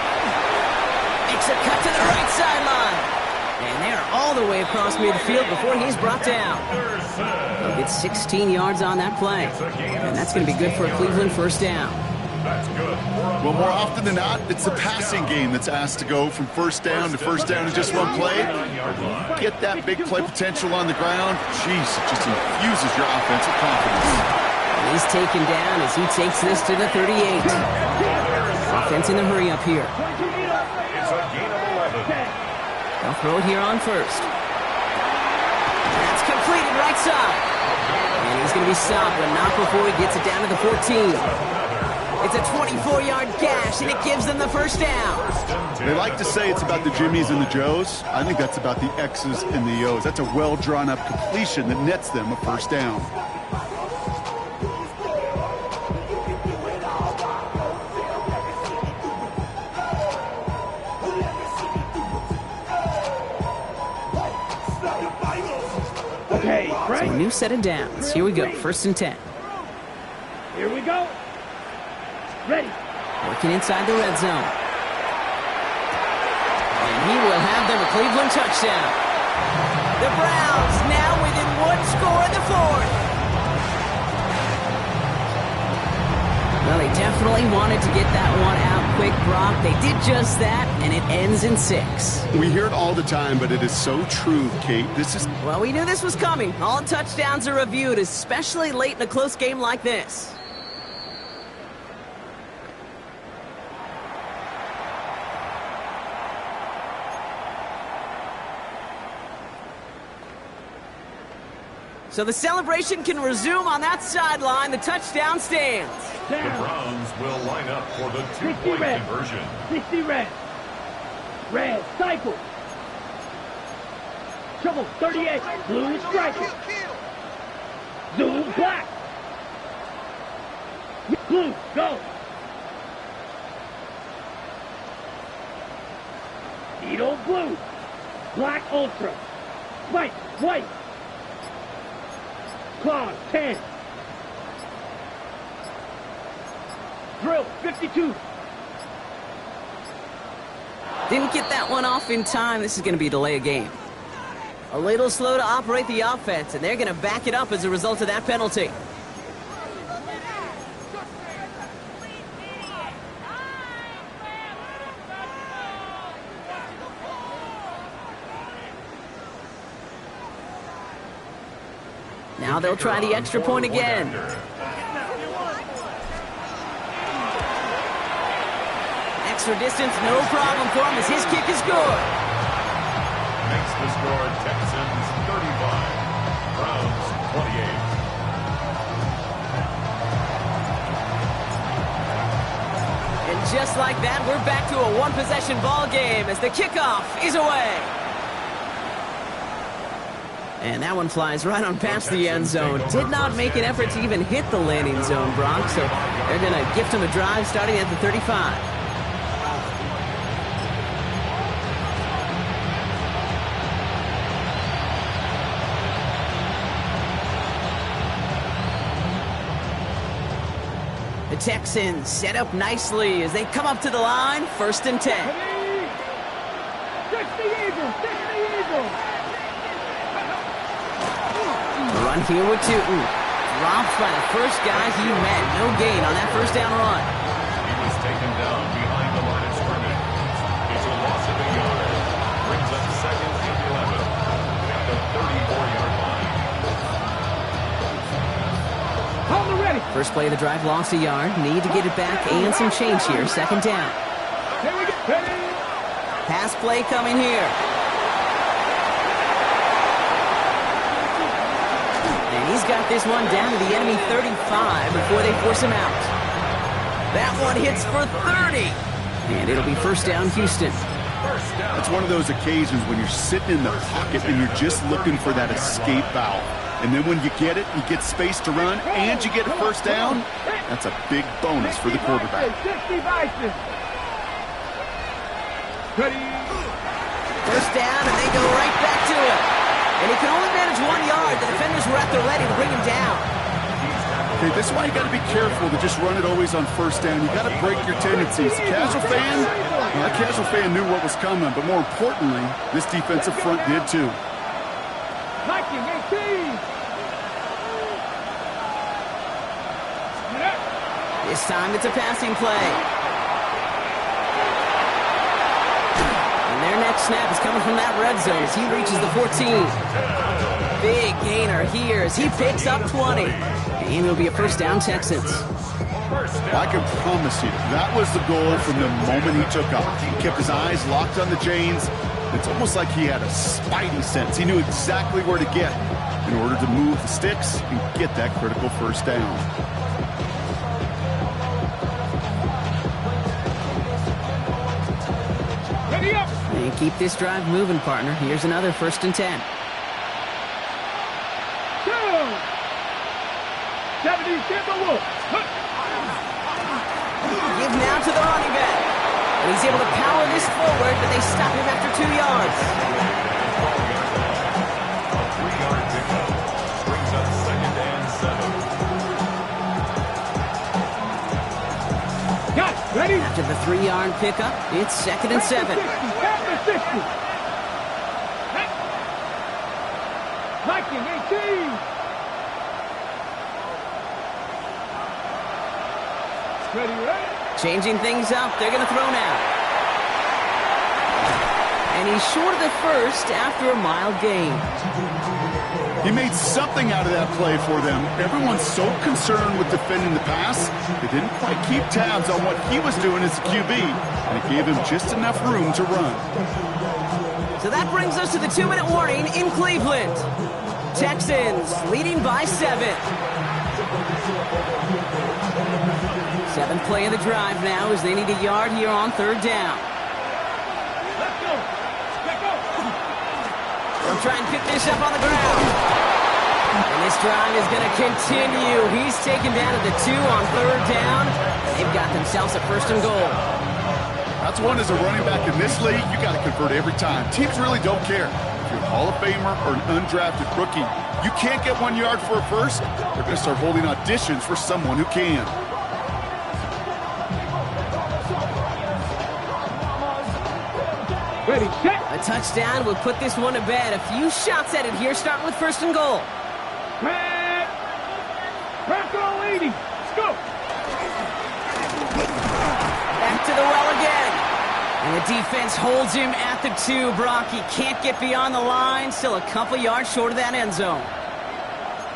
Makes a cut to the right sideline. And they're all the way across midfield before he's brought down. He'll get 16 yards on that play. And that's going to be good for a Cleveland first down. Well, more often than not, it's the passing game that's asked to go from first down to first down in just one play. Get that big play potential on the ground. Jeez, it just infuses your offensive confidence. He's taken down as he takes this to the 38. Offense in the hurry up here. They'll throw it here on first. That's completed right side. And he's going to be stopped, but not before he gets it down to the 14. It's a 24-yard gash, and it gives them the first down. They like to say it's about the Jimmies and the Joes. I think that's about the X's and the O's. That's a well-drawn-up completion that nets them a first down. Okay, right. So a new set of downs. Here we go, 1st and 10. Here we go. Ready. Working inside the red zone. And he will have them a Cleveland touchdown. The Browns now within one score in the 4th. Well, they definitely wanted to get that one out quick, Brock. They did just that, and it ends in 6. We hear it all the time, but it is so true, Kate. Well, we knew this was coming. All touchdowns are reviewed, especially late in a close game like this. So the celebration can resume on that sideline. The touchdown stands. The Browns will line up for the 2-point conversion. 60 red. Red, cycle. Trouble, 38. Blue, striker. Zoom, black. Blue, go. Needle, blue. Black, ultra. White, white. Claw, 10. Drill, 52. Didn't get that one off in time. This is going to be a delay of game. A little slow to operate the offense, and they're going to back it up as a result of that penalty. Now they'll try the extra point again. Extra distance, no problem for him as his kick is good. Makes the score Texans 35, Browns 28. And just like that, we're back to a one-possession ball game as the kickoff is away. And that one flies right on past the end zone. Did not make an effort to even hit the landing zone, Brock. So they're going to gift him a drive starting at the 35. The Texans set up nicely as they come up to the line, 1st and 10. 60 Eagles, 60 Eagles. Run here with Tootin. Dropped by the first guy he met. No gain on that first down run. He was taken down behind the line of scrimmage. It's a loss of a yard. Brings up 2nd and 11 at the 34-yard line. Hold it ready. First play of the drive, lost a yard. Need to get it back and some change here. 2nd down. Here we go. Ready. Pass play coming here. He's got this one down to the enemy 35 before they force him out. That one hits for 30. And it'll be 1st down, Houston. It's one of those occasions when you're sitting in the pocket and you're just looking for that escape valve. And then when you get it, you get space to run, and you get a first down. That's a big bonus for the quarterback. 60 Bison. Ready. First down, and they go right back to it. And he can only manage 1 yard. The defenders were at their ready to bring him down. He's tackled Okay, this is why you got to be careful to just run it always on first down. You got to break your tendencies. The casual fan, well, that casual fan knew what was coming, but more importantly, this defensive front did too. Viking 18. This time it's a passing play. And their next snap is coming from that red zone as he reaches the 14. Big gainer here as he picks up 20. And it'll be a first down, Texans. I can promise you, that was the goal from the moment he took off. He kept his eyes locked on the chains. It's almost like he had a spidey sense. He knew exactly where to get in order to move the sticks and get that critical first down. Ready up. And keep this drive moving, partner. Here's another 1st and 10. 70 Timberwolves. Give now to the running back. And he's able to power this forward, but they stop him after 2 yards. A 3-yard pickup brings up 2nd and 7. Got it. Ready? After the 3-yard pickup, it's 2nd and 7. After 60. Viking 18. Ready, ready. Changing things up, they're going to throw now. And he's short of the first after a mild gain. He made something out of that play for them. Everyone's so concerned with defending the pass, they didn't quite keep tabs on what he was doing as a QB, and it gave him just enough room to run. So that brings us to the 2-minute warning in Cleveland. Texans leading by 7. 7th play of the drive now as they need a yard here on 3rd down. Let's go. Let's go. They'll try and pick this up on the ground. And this drive is going to continue. He's taken down at the 2 on 3rd down. They've got themselves a 1st and goal. That's one as a running back in this league, you got to convert every time. Teams really don't care. If you're a Hall of Famer or an undrafted rookie, you can't get 1 yard for a first, they're going to start holding auditions for someone who can. Ready, check. A touchdown will put this one to bed. A few shots at it here, starting with 1st and goal. Crack. Crack on 80. Let's go. Back to the well again. And the defense holds him at the 2. Brock, he can't get beyond the line. Still a couple yards short of that end zone.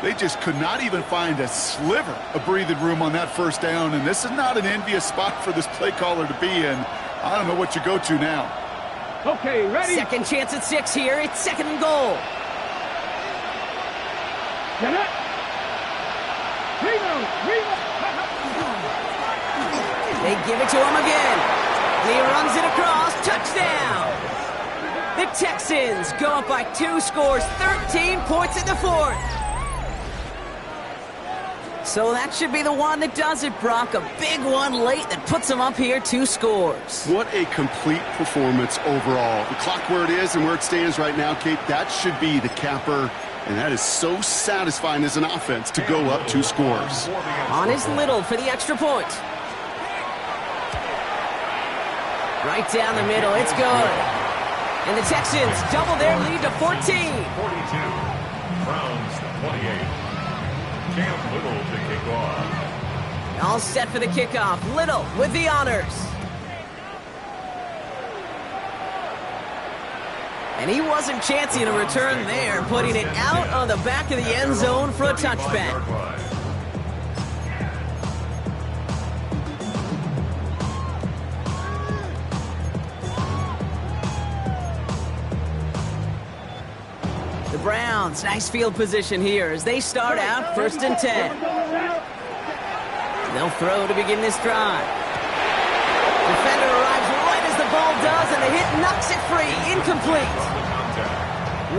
They just could not even find a sliver of breathing room on that 1st down, and this is not an envious spot for this play caller to be in. I don't know what you go to now. Okay, ready. Second chance at 6 here. It's 2nd and goal. Get it. Reload. They give it to him again. And he runs it across. Touchdown. The Texans go up by 2 scores. 13 points in the 4th. So that should be the one that does it, Brock. A big one late that puts them up here 2 scores. What a complete performance overall. The clock where it is and where it stands right now, Kate, that should be the capper. And that is so satisfying as an offense to go up 2 scores. On is Little for the extra point. Right down the middle. It's good. And the Texans double their lead to 14. 42. Browns 28. Cam Little to kick off. All set for the kickoff. Little with the honors. And he wasn't chancing a return there, putting it out on the back of the end zone for a touchback. The Browns, nice field position here as they start out 1st and 10. They'll throw to begin this drive. Defender arrives right as the ball does, and the hit knocks it free. Incomplete.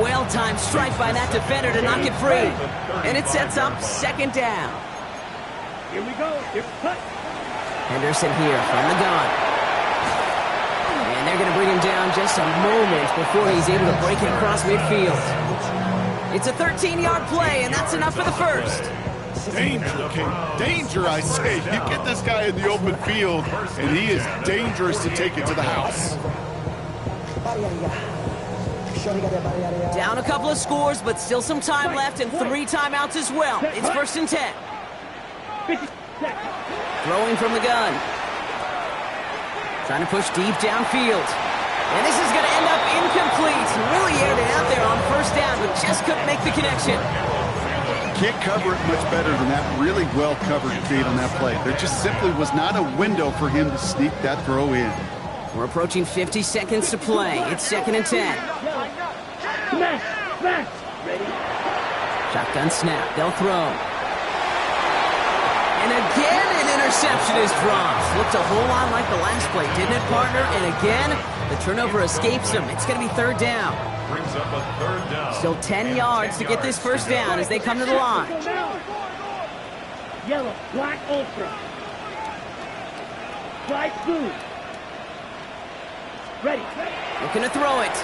Well-timed strike by that defender to knock it free. And it sets up 2nd down. Here we go. Henderson here from the gun. And they're going to bring him down just a moment before he's able to break it across midfield. It's a 13-yard play, and that's enough for the 1st. Danger, Kate. Danger, I say. You get this guy in the open field, and he is dangerous to take it to the house. Down a couple of scores, but still some time left and 3 timeouts as well. It's 1st and 10. Throwing from the gun. Trying to push deep downfield. And this is going to end up incomplete. Really aired it out there on 1st down, but just couldn't make the connection. Can't cover it much better than that. Really well covered feed on that play. There just simply was not a window for him to sneak that throw in. We're approaching 50 seconds to play. It's 2nd and 10. Smash! Ready? Shotgun snap. They'll throw. And again, an interception is dropped. Looked a whole lot like the last play, didn't it, partner? And again, the turnover escapes him. It's going to be 3rd down. Brings up a 3rd down. Still 10 yards to get this 1st down as they come to the line. Yellow, black, ultra. White, blue. Ready. Looking to throw it.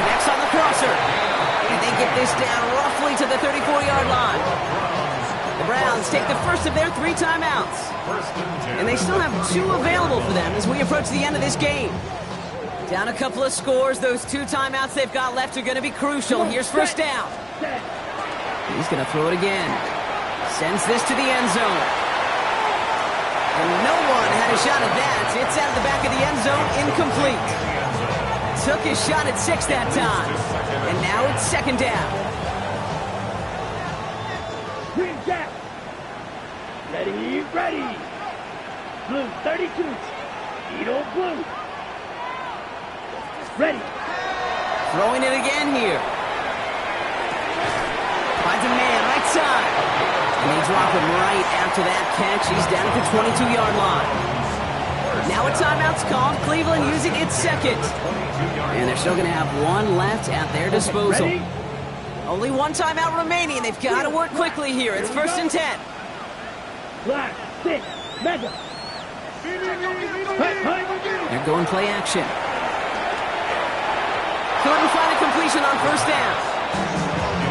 Next on the crosser. And they get this down roughly to the 34-yard line. The Browns take the first of their 3 timeouts. And they still have 2 available for them as we approach the end of this game. Down a couple of scores. Those 2 timeouts they've got left are going to be crucial. Here's 1st down. He's going to throw it again. Sends this to the end zone. And no one had a shot at that. It's out of the back of the end zone, incomplete. Took his shot at 6 that time. And now it's 2nd down. Green Jack. Ready. Blue, 32. Edo blue. Ready. Throwing it again here. Finds a man right side. And they drop him right after that catch. He's down at the 22-yard line. Now a timeout's called. Cleveland using its 2nd. And they're still going to have 1 left at their disposal. Ready? Only 1 timeout remaining. They've got to work quickly here. It's 1st and 10. Black, 6, mega. They're going play action. Couldn't find a completion on 1st down.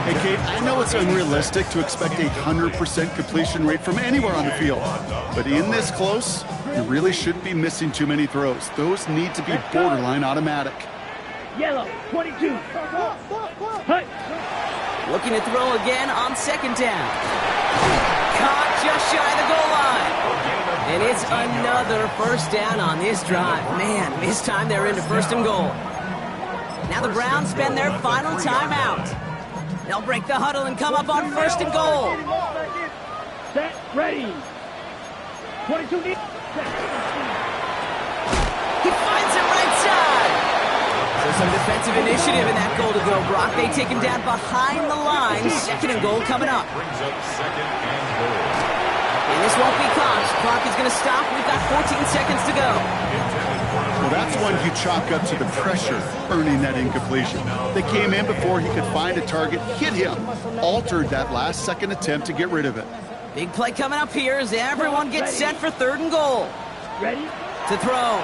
Hey, Kate, I know it's unrealistic to expect a 100% completion rate from anywhere on the field. But in this close, you really shouldn't be missing too many throws. Those need to be borderline automatic. Yellow, 22. Looking to throw again on 2nd down. Caught just shy of the goal line. And it's another 1st down on this drive. Man, this time they're into 1st and goal. Now the Browns spend their final timeout. They'll break the huddle and come up on 1st and goal. Set, ready. 22. He finds it right side. So some defensive initiative in that goal to go, Brock. They take him down behind the line. 2nd and goal coming up. Brings up 2nd and goal. And this won't be caught. Clock is going to stop. We've got 14 seconds to go. Well, that's one you chalk up to the pressure earning that incompletion. They came in before he could find a target, hit him, altered that last-second attempt to get rid of it. Big play coming up here as everyone gets set for 3rd and goal. Ready? To throw.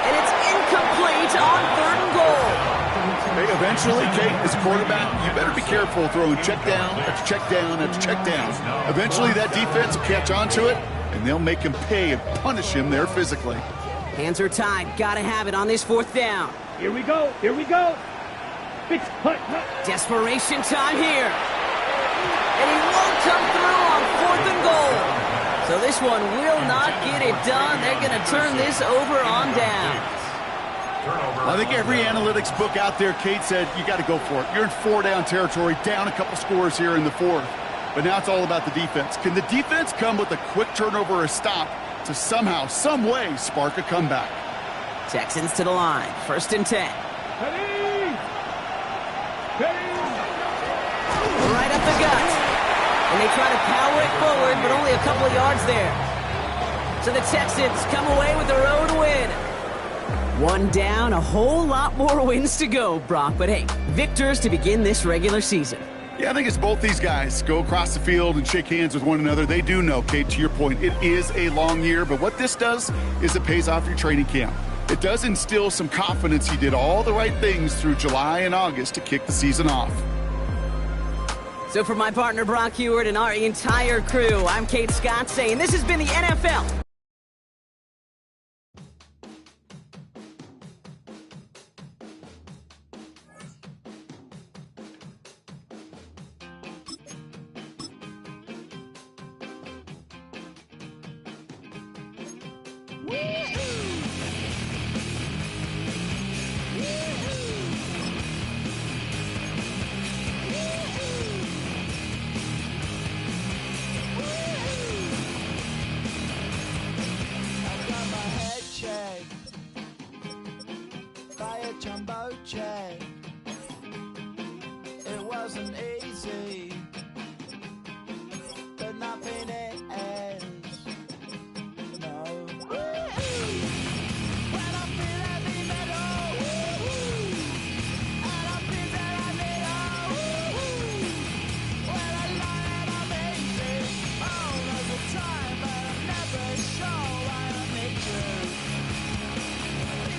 And it's incomplete on 3rd and goal. Hey, eventually, Kate, as a quarterback, you better be careful throwing check down after check down after check down. Eventually, that defense will catch on to it, and they'll make him pay and punish him there physically. Hands are tied. Gotta have it on this 4th down. Here we go. Fix, hut. Desperation time here. And he won't come through on 4th and goal. So this one will not get it done. They're going to turn this over on downs. I think every analytics book out there, Kate, said you got to go for it. You're in 4-down territory, down a couple scores here in the 4th. But now it's all about the defense. Can the defense come with a quick turnover or a stop to somehow, some way, spark a comeback? Texans to the line. 1st and 10. Right up the gut. And they try to power it forward, but only a couple of yards there. So the Texans come away with the road win. 1 down, a whole lot more wins to go, Brock. But hey, victors to begin this regular season. Yeah, I think it's both these guys go across the field and shake hands with one another. They do know, Kate, to your point, it is a long year. But what this does is it pays off your training camp. It does instill some confidence he did all the right things through July and August to kick the season off. So for my partner Brock Heward and our entire crew, I'm Kate Scott saying this has been the NFL